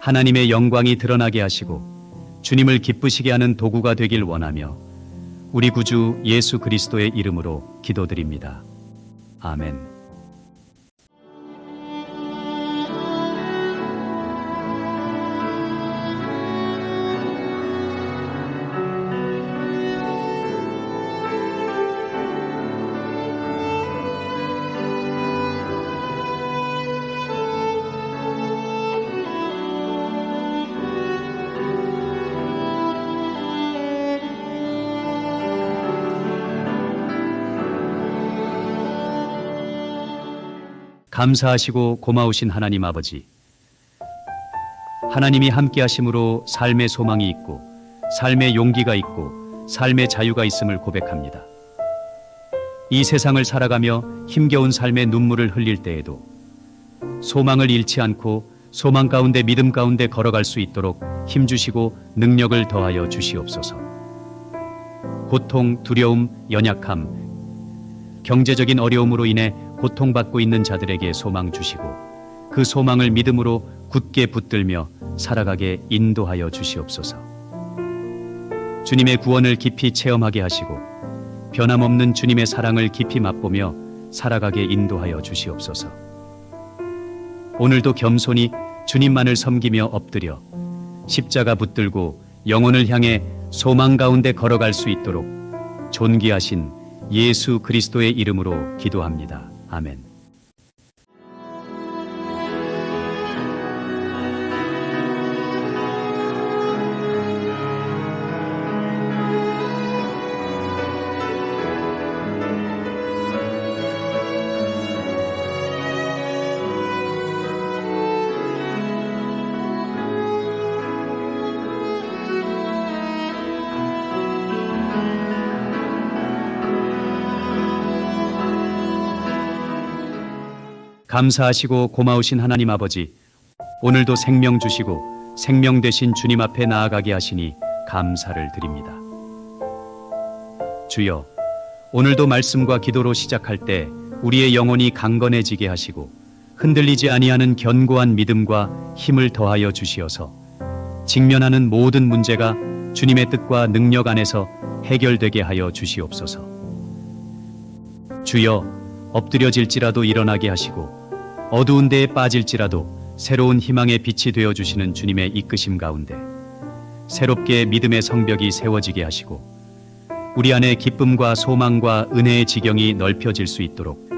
하나님의 영광이 드러나게 하시고 주님을 기쁘시게 하는 도구가 되길 원하며 우리 구주 예수 그리스도의 이름으로 기도드립니다. 아멘. 감사하시고 고마우신 하나님 아버지, 하나님이 함께 하심으로 삶의 소망이 있고 삶의 용기가 있고 삶의 자유가 있음을 고백합니다. 이 세상을 살아가며 힘겨운 삶의 눈물을 흘릴 때에도 소망을 잃지 않고 소망 가운데 믿음 가운데 걸어갈 수 있도록 힘주시고 능력을 더하여 주시옵소서. 고통, 두려움, 연약함, 경제적인 어려움으로 인해 고통받고 있는 자들에게 소망 주시고 그 소망을 믿음으로 굳게 붙들며 살아가게 인도하여 주시옵소서. 주님의 구원을 깊이 체험하게 하시고 변함없는 주님의 사랑을 깊이 맛보며 살아가게 인도하여 주시옵소서. 오늘도 겸손히 주님만을 섬기며 엎드려 십자가 붙들고 영혼을 향해 소망 가운데 걸어갈 수 있도록 존귀하신 예수 그리스도의 이름으로 기도합니다. 아멘. 감사하시고 고마우신 하나님 아버지, 오늘도 생명 주시고 생명 되신 주님 앞에 나아가게 하시니 감사를 드립니다. 주여, 오늘도 말씀과 기도로 시작할 때 우리의 영혼이 강건해지게 하시고 흔들리지 아니하는 견고한 믿음과 힘을 더하여 주시어서 직면하는 모든 문제가 주님의 뜻과 능력 안에서 해결되게 하여 주시옵소서. 주여, 엎드려질지라도 일어나게 하시고 어두운 데에 빠질지라도 새로운 희망의 빛이 되어주시는 주님의 이끄심 가운데 새롭게 믿음의 성벽이 세워지게 하시고 우리 안에 기쁨과 소망과 은혜의 지경이 넓혀질 수 있도록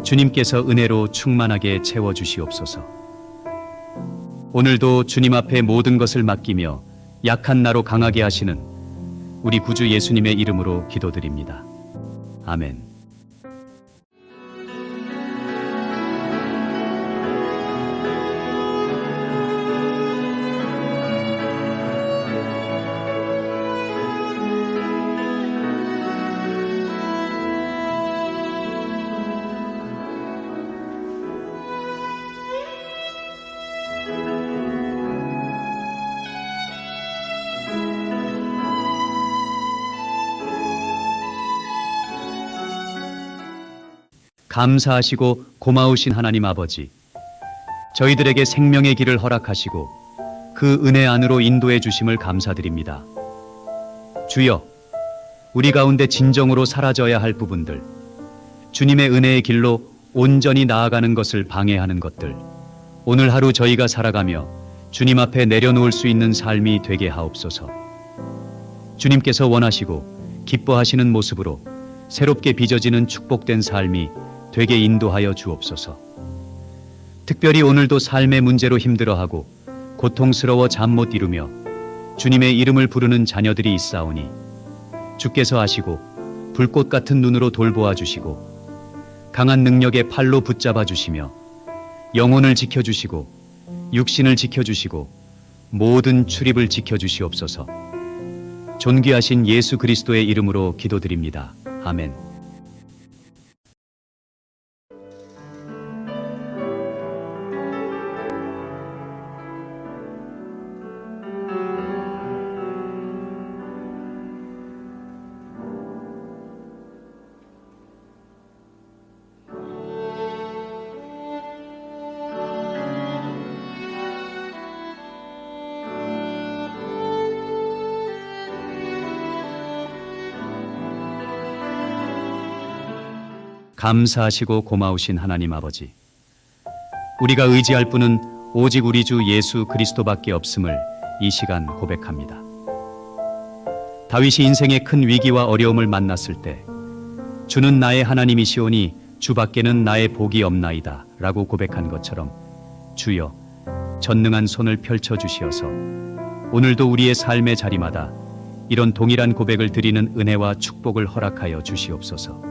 주님께서 은혜로 충만하게 채워주시옵소서. 오늘도 주님 앞에 모든 것을 맡기며 약한 나로 강하게 하시는 우리 구주 예수님의 이름으로 기도드립니다. 아멘. 감사하시고 고마우신 하나님 아버지, 저희들에게 생명의 길을 허락하시고 그 은혜 안으로 인도해 주심을 감사드립니다. 주여, 우리 가운데 진정으로 사라져야 할 부분들, 주님의 은혜의 길로 온전히 나아가는 것을 방해하는 것들, 오늘 하루 저희가 살아가며 주님 앞에 내려놓을 수 있는 삶이 되게 하옵소서. 주님께서 원하시고 기뻐하시는 모습으로 새롭게 빚어지는 축복된 삶이 되게 인도하여 주옵소서. 특별히 오늘도 삶의 문제로 힘들어하고 고통스러워 잠 못 이루며 주님의 이름을 부르는 자녀들이 있사오니 주께서 아시고 불꽃 같은 눈으로 돌보아 주시고 강한 능력의 팔로 붙잡아 주시며 영혼을 지켜주시고 육신을 지켜주시고 모든 출입을 지켜주시옵소서. 존귀하신 예수 그리스도의 이름으로 기도드립니다. 아멘. 감사하시고 고마우신 하나님 아버지, 우리가 의지할 분은 오직 우리 주 예수 그리스도밖에 없음을 이 시간 고백합니다. 다윗이 인생의 큰 위기와 어려움을 만났을 때 주는 나의 하나님이시오니 주밖에는 나의 복이 없나이다 라고 고백한 것처럼 주여 전능한 손을 펼쳐주시어서 오늘도 우리의 삶의 자리마다 이런 동일한 고백을 드리는 은혜와 축복을 허락하여 주시옵소서.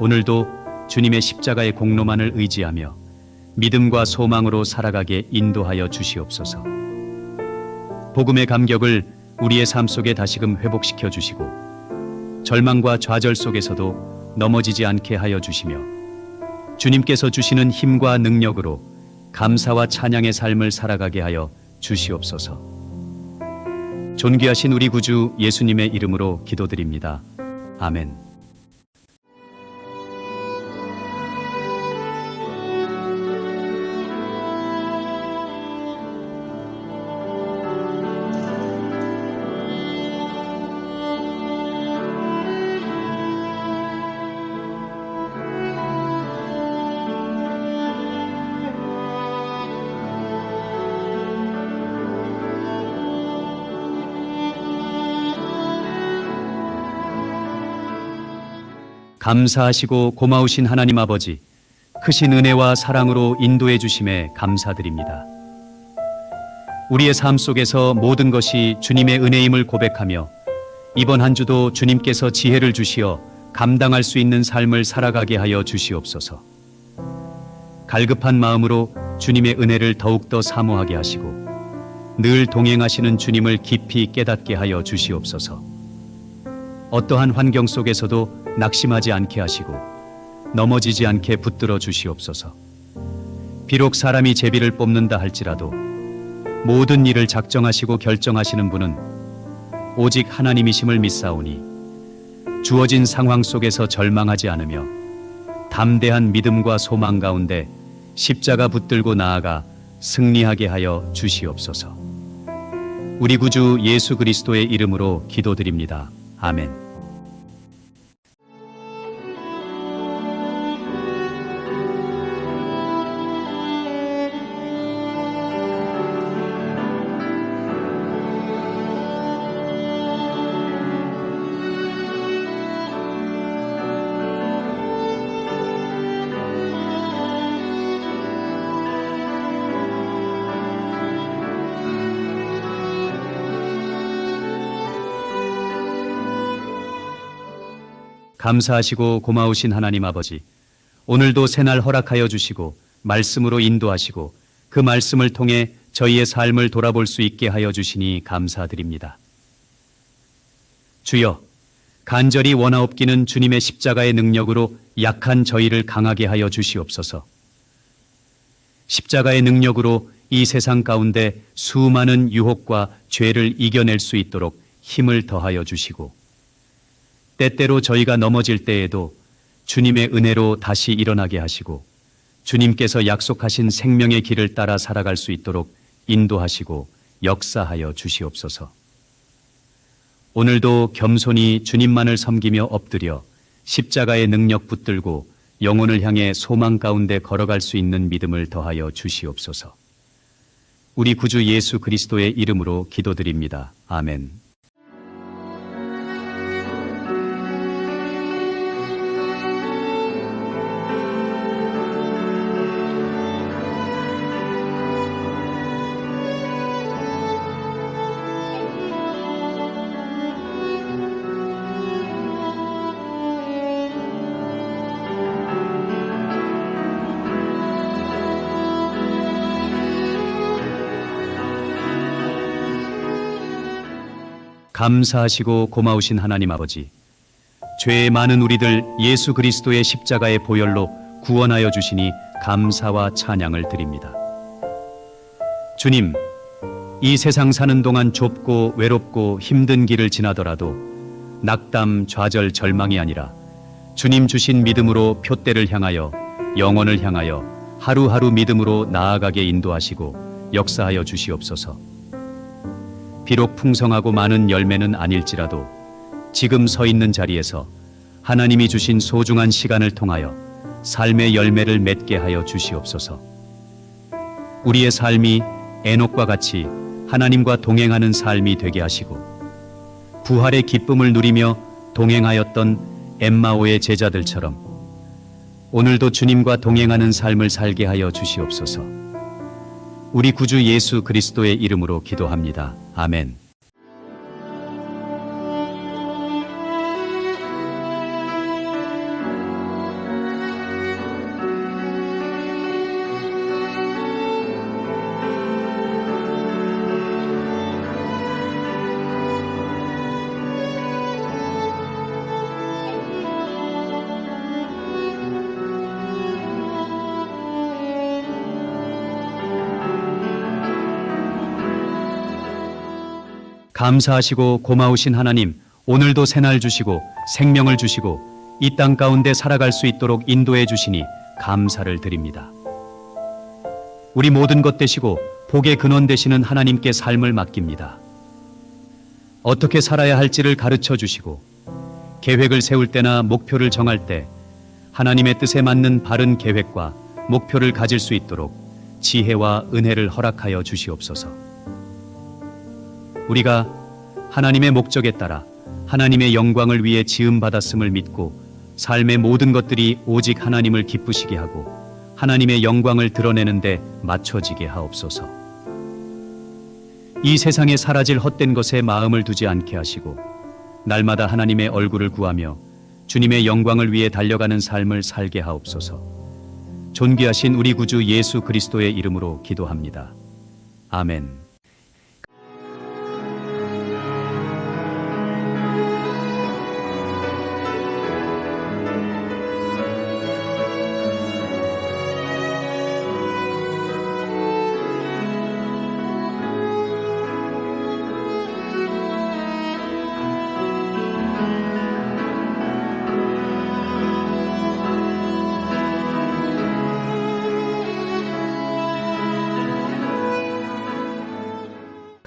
오늘도 주님의 십자가의 공로만을 의지하며 믿음과 소망으로 살아가게 인도하여 주시옵소서. 복음의 감격을 우리의 삶 속에 다시금 회복시켜 주시고 절망과 좌절 속에서도 넘어지지 않게 하여 주시며 주님께서 주시는 힘과 능력으로 감사와 찬양의 삶을 살아가게 하여 주시옵소서. 존귀하신 우리 구주 예수님의 이름으로 기도드립니다. 아멘. 감사하시고 고마우신 하나님 아버지, 크신 은혜와 사랑으로 인도해 주심에 감사드립니다. 우리의 삶 속에서 모든 것이 주님의 은혜임을 고백하며 이번 한 주도 주님께서 지혜를 주시어 감당할 수 있는 삶을 살아가게 하여 주시옵소서. 갈급한 마음으로 주님의 은혜를 더욱더 사모하게 하시고 늘 동행하시는 주님을 깊이 깨닫게 하여 주시옵소서. 어떠한 환경 속에서도 낙심하지 않게 하시고 넘어지지 않게 붙들어 주시옵소서. 비록 사람이 제비를 뽑는다 할지라도 모든 일을 작정하시고 결정하시는 분은 오직 하나님이심을 믿사오니 주어진 상황 속에서 절망하지 않으며 담대한 믿음과 소망 가운데 십자가 붙들고 나아가 승리하게 하여 주시옵소서. 우리 구주 예수 그리스도의 이름으로 기도드립니다. 아멘. 감사하시고 고마우신 하나님 아버지, 오늘도 새날 허락하여 주시고 말씀으로 인도하시고 그 말씀을 통해 저희의 삶을 돌아볼 수 있게 하여 주시니 감사드립니다. 주여, 간절히 원하옵기는 주님의 십자가의 능력으로 약한 저희를 강하게 하여 주시옵소서. 십자가의 능력으로 이 세상 가운데 수많은 유혹과 죄를 이겨낼 수 있도록 힘을 더하여 주시고 때때로 저희가 넘어질 때에도 주님의 은혜로 다시 일어나게 하시고 주님께서 약속하신 생명의 길을 따라 살아갈 수 있도록 인도하시고 역사하여 주시옵소서. 오늘도 겸손히 주님만을 섬기며 엎드려 십자가의 능력 붙들고 영혼을 향해 소망 가운데 걸어갈 수 있는 믿음을 더하여 주시옵소서. 우리 구주 예수 그리스도의 이름으로 기도드립니다. 아멘. 감사하시고 고마우신 하나님 아버지, 죄의 많은 우리들 예수 그리스도의 십자가의 보혈로 구원하여 주시니 감사와 찬양을 드립니다. 주님, 이 세상 사는 동안 좁고 외롭고 힘든 길을 지나더라도 낙담, 좌절, 절망이 아니라 주님 주신 믿음으로 표대를 향하여 영혼을 향하여 하루하루 믿음으로 나아가게 인도하시고 역사하여 주시옵소서. 비록 풍성하고 많은 열매는 아닐지라도 지금 서 있는 자리에서 하나님이 주신 소중한 시간을 통하여 삶의 열매를 맺게 하여 주시옵소서. 우리의 삶이 에녹과 같이 하나님과 동행하는 삶이 되게 하시고 부활의 기쁨을 누리며 동행하였던 엠마오의 제자들처럼 오늘도 주님과 동행하는 삶을 살게 하여 주시옵소서. 우리 구주 예수 그리스도의 이름으로 기도합니다. 아멘. 감사하시고 고마우신 하나님, 오늘도 새날 주시고 생명을 주시고 이 땅 가운데 살아갈 수 있도록 인도해 주시니 감사를 드립니다. 우리 모든 것 되시고 복의 근원 되시는 하나님께 삶을 맡깁니다. 어떻게 살아야 할지를 가르쳐 주시고 계획을 세울 때나 목표를 정할 때 하나님의 뜻에 맞는 바른 계획과 목표를 가질 수 있도록 지혜와 은혜를 허락하여 주시옵소서. 우리가 하나님의 목적에 따라 하나님의 영광을 위해 지음받았음을 믿고 삶의 모든 것들이 오직 하나님을 기쁘시게 하고 하나님의 영광을 드러내는 데 맞춰지게 하옵소서. 이 세상에 사라질 헛된 것에 마음을 두지 않게 하시고 날마다 하나님의 얼굴을 구하며 주님의 영광을 위해 달려가는 삶을 살게 하옵소서. 존귀하신 우리 구주 예수 그리스도의 이름으로 기도합니다. 아멘.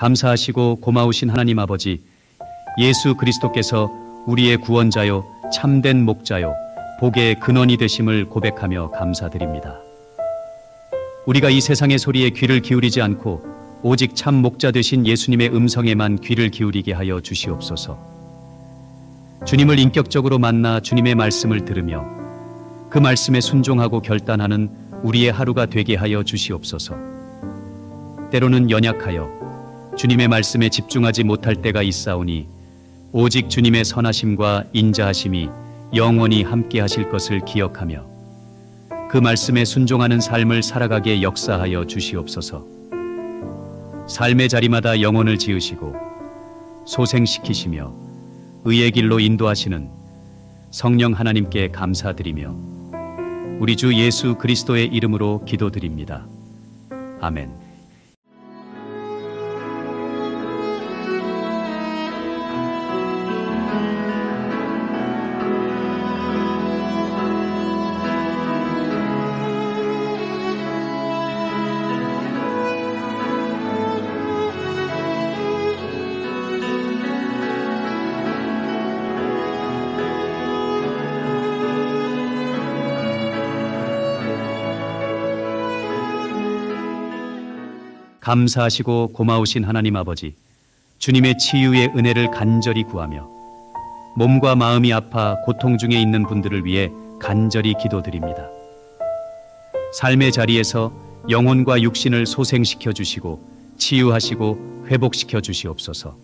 감사하시고 고마우신 하나님 아버지, 예수 그리스도께서 우리의 구원자요 참된 목자요 복의 근원이 되심을 고백하며 감사드립니다. 우리가 이 세상의 소리에 귀를 기울이지 않고 오직 참 목자 되신 예수님의 음성에만 귀를 기울이게 하여 주시옵소서. 주님을 인격적으로 만나 주님의 말씀을 들으며 그 말씀에 순종하고 결단하는 우리의 하루가 되게 하여 주시옵소서. 때로는 연약하여 주님의 말씀에 집중하지 못할 때가 있사오니 오직 주님의 선하심과 인자하심이 영원히 함께 하실 것을 기억하며 그 말씀에 순종하는 삶을 살아가게 역사하여 주시옵소서. 삶의 자리마다 영혼을 지으시고 소생시키시며 의의 길로 인도하시는 성령 하나님께 감사드리며 우리 주 예수 그리스도의 이름으로 기도드립니다. 아멘. 감사하시고 고마우신 하나님 아버지, 주님의 치유의 은혜를 간절히 구하며 몸과 마음이 아파 고통 중에 있는 분들을 위해 간절히 기도드립니다. 삶의 자리에서 영혼과 육신을 소생시켜 주시고 치유하시고 회복시켜 주시옵소서.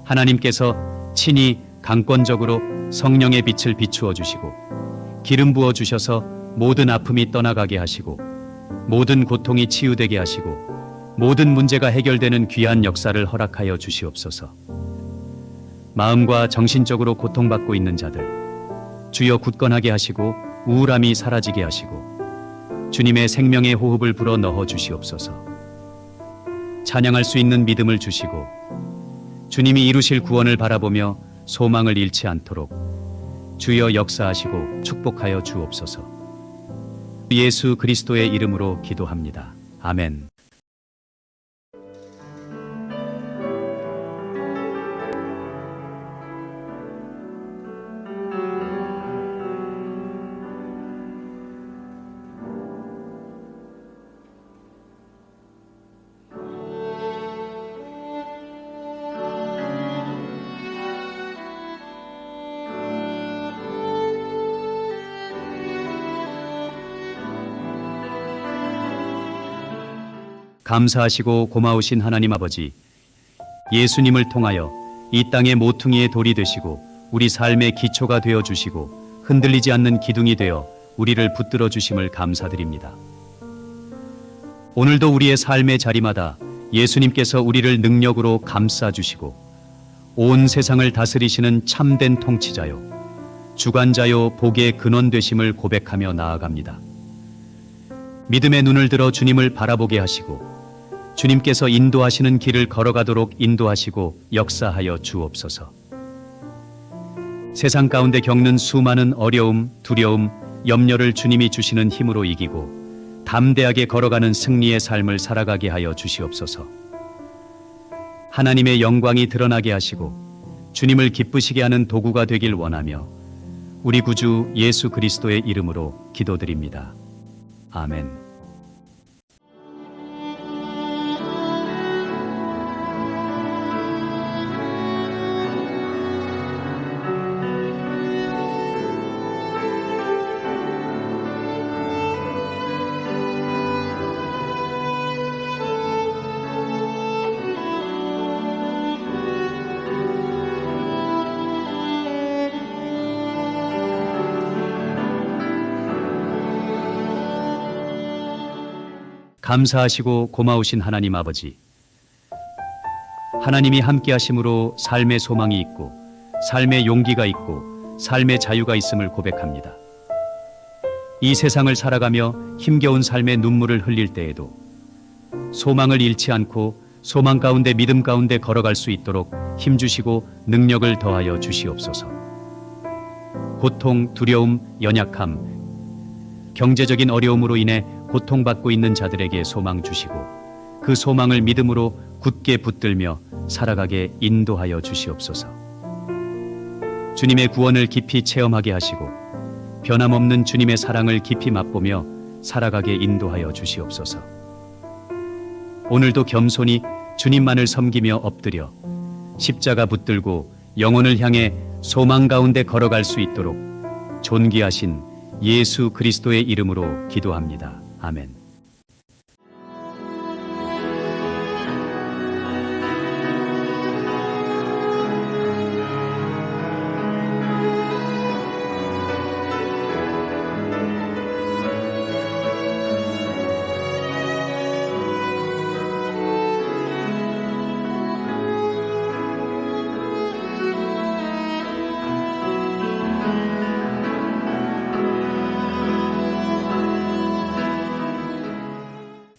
하나님께서 친히 강권적으로 성령의 빛을 비추어 주시고 기름 부어 주셔서 모든 아픔이 떠나가게 하시고 모든 고통이 치유되게 하시고 모든 문제가 해결되는 귀한 역사를 허락하여 주시옵소서. 마음과 정신적으로 고통받고 있는 자들, 주여 굳건하게 하시고 우울함이 사라지게 하시고 주님의 생명의 호흡을 불어 넣어 주시옵소서. 찬양할 수 있는 믿음을 주시고 주님이 이루실 구원을 바라보며 소망을 잃지 않도록 주여 역사하시고 축복하여 주옵소서. 예수 그리스도의 이름으로 기도합니다. 아멘. 감사하시고 고마우신 하나님 아버지, 예수님을 통하여 이 땅의 모퉁이의 돌이 되시고 우리 삶의 기초가 되어 주시고 흔들리지 않는 기둥이 되어 우리를 붙들어 주심을 감사드립니다. 오늘도 우리의 삶의 자리마다 예수님께서 우리를 능력으로 감싸 주시고 온 세상을 다스리시는 참된 통치자요, 주관자요, 복의 근원 되심을 고백하며 나아갑니다. 믿음의 눈을 들어 주님을 바라보게 하시고 주님께서 인도하시는 길을 걸어가도록 인도하시고 역사하여 주옵소서. 세상 가운데 겪는 수많은 어려움, 두려움, 염려를 주님이 주시는 힘으로 이기고 담대하게 걸어가는 승리의 삶을 살아가게 하여 주시옵소서. 하나님의 영광이 드러나게 하시고 주님을 기쁘시게 하는 도구가 되길 원하며 우리 구주 예수 그리스도의 이름으로 기도드립니다. 아멘. 감사하시고 고마우신 하나님 아버지, 하나님이 함께 하심으로 삶의 소망이 있고 삶의 용기가 있고 삶의 자유가 있음을 고백합니다. 이 세상을 살아가며 힘겨운 삶의 눈물을 흘릴 때에도 소망을 잃지 않고 소망 가운데 믿음 가운데 걸어갈 수 있도록 힘주시고 능력을 더하여 주시옵소서. 고통, 두려움, 연약함, 경제적인 어려움으로 인해 고통받고 있는 자들에게 소망 주시고 그 소망을 믿음으로 굳게 붙들며 살아가게 인도하여 주시옵소서. 주님의 구원을 깊이 체험하게 하시고 변함없는 주님의 사랑을 깊이 맛보며 살아가게 인도하여 주시옵소서. 오늘도 겸손히 주님만을 섬기며 엎드려 십자가 붙들고 영혼을 향해 소망 가운데 걸어갈 수 있도록 존귀하신 예수 그리스도의 이름으로 기도합니다. 아멘.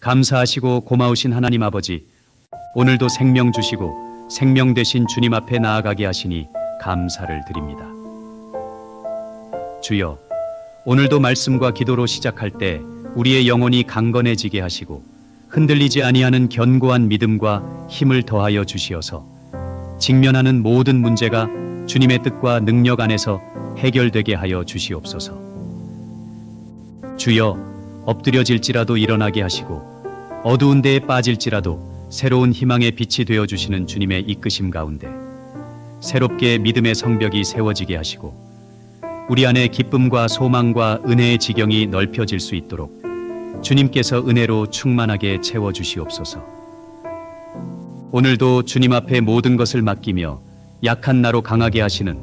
감사하시고 고마우신 하나님 아버지, 오늘도 생명 주시고 생명 되신 주님 앞에 나아가게 하시니 감사를 드립니다. 주여, 오늘도 말씀과 기도로 시작할 때 우리의 영혼이 강건해지게 하시고 흔들리지 아니하는 견고한 믿음과 힘을 더하여 주시어서 직면하는 모든 문제가 주님의 뜻과 능력 안에서 해결되게 하여 주시옵소서. 주여, 엎드려질지라도 일어나게 하시고 어두운 데에 빠질지라도 새로운 희망의 빛이 되어주시는 주님의 이끄심 가운데 새롭게 믿음의 성벽이 세워지게 하시고 우리 안에 기쁨과 소망과 은혜의 지경이 넓혀질 수 있도록 주님께서 은혜로 충만하게 채워주시옵소서. 오늘도 주님 앞에 모든 것을 맡기며 약한 나로 강하게 하시는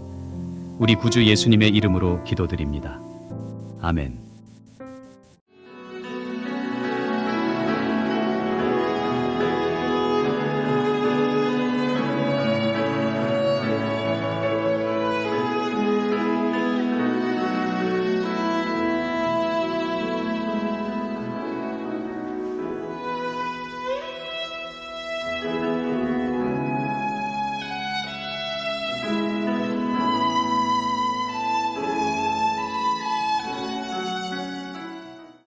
우리 구주 예수님의 이름으로 기도드립니다. 아멘.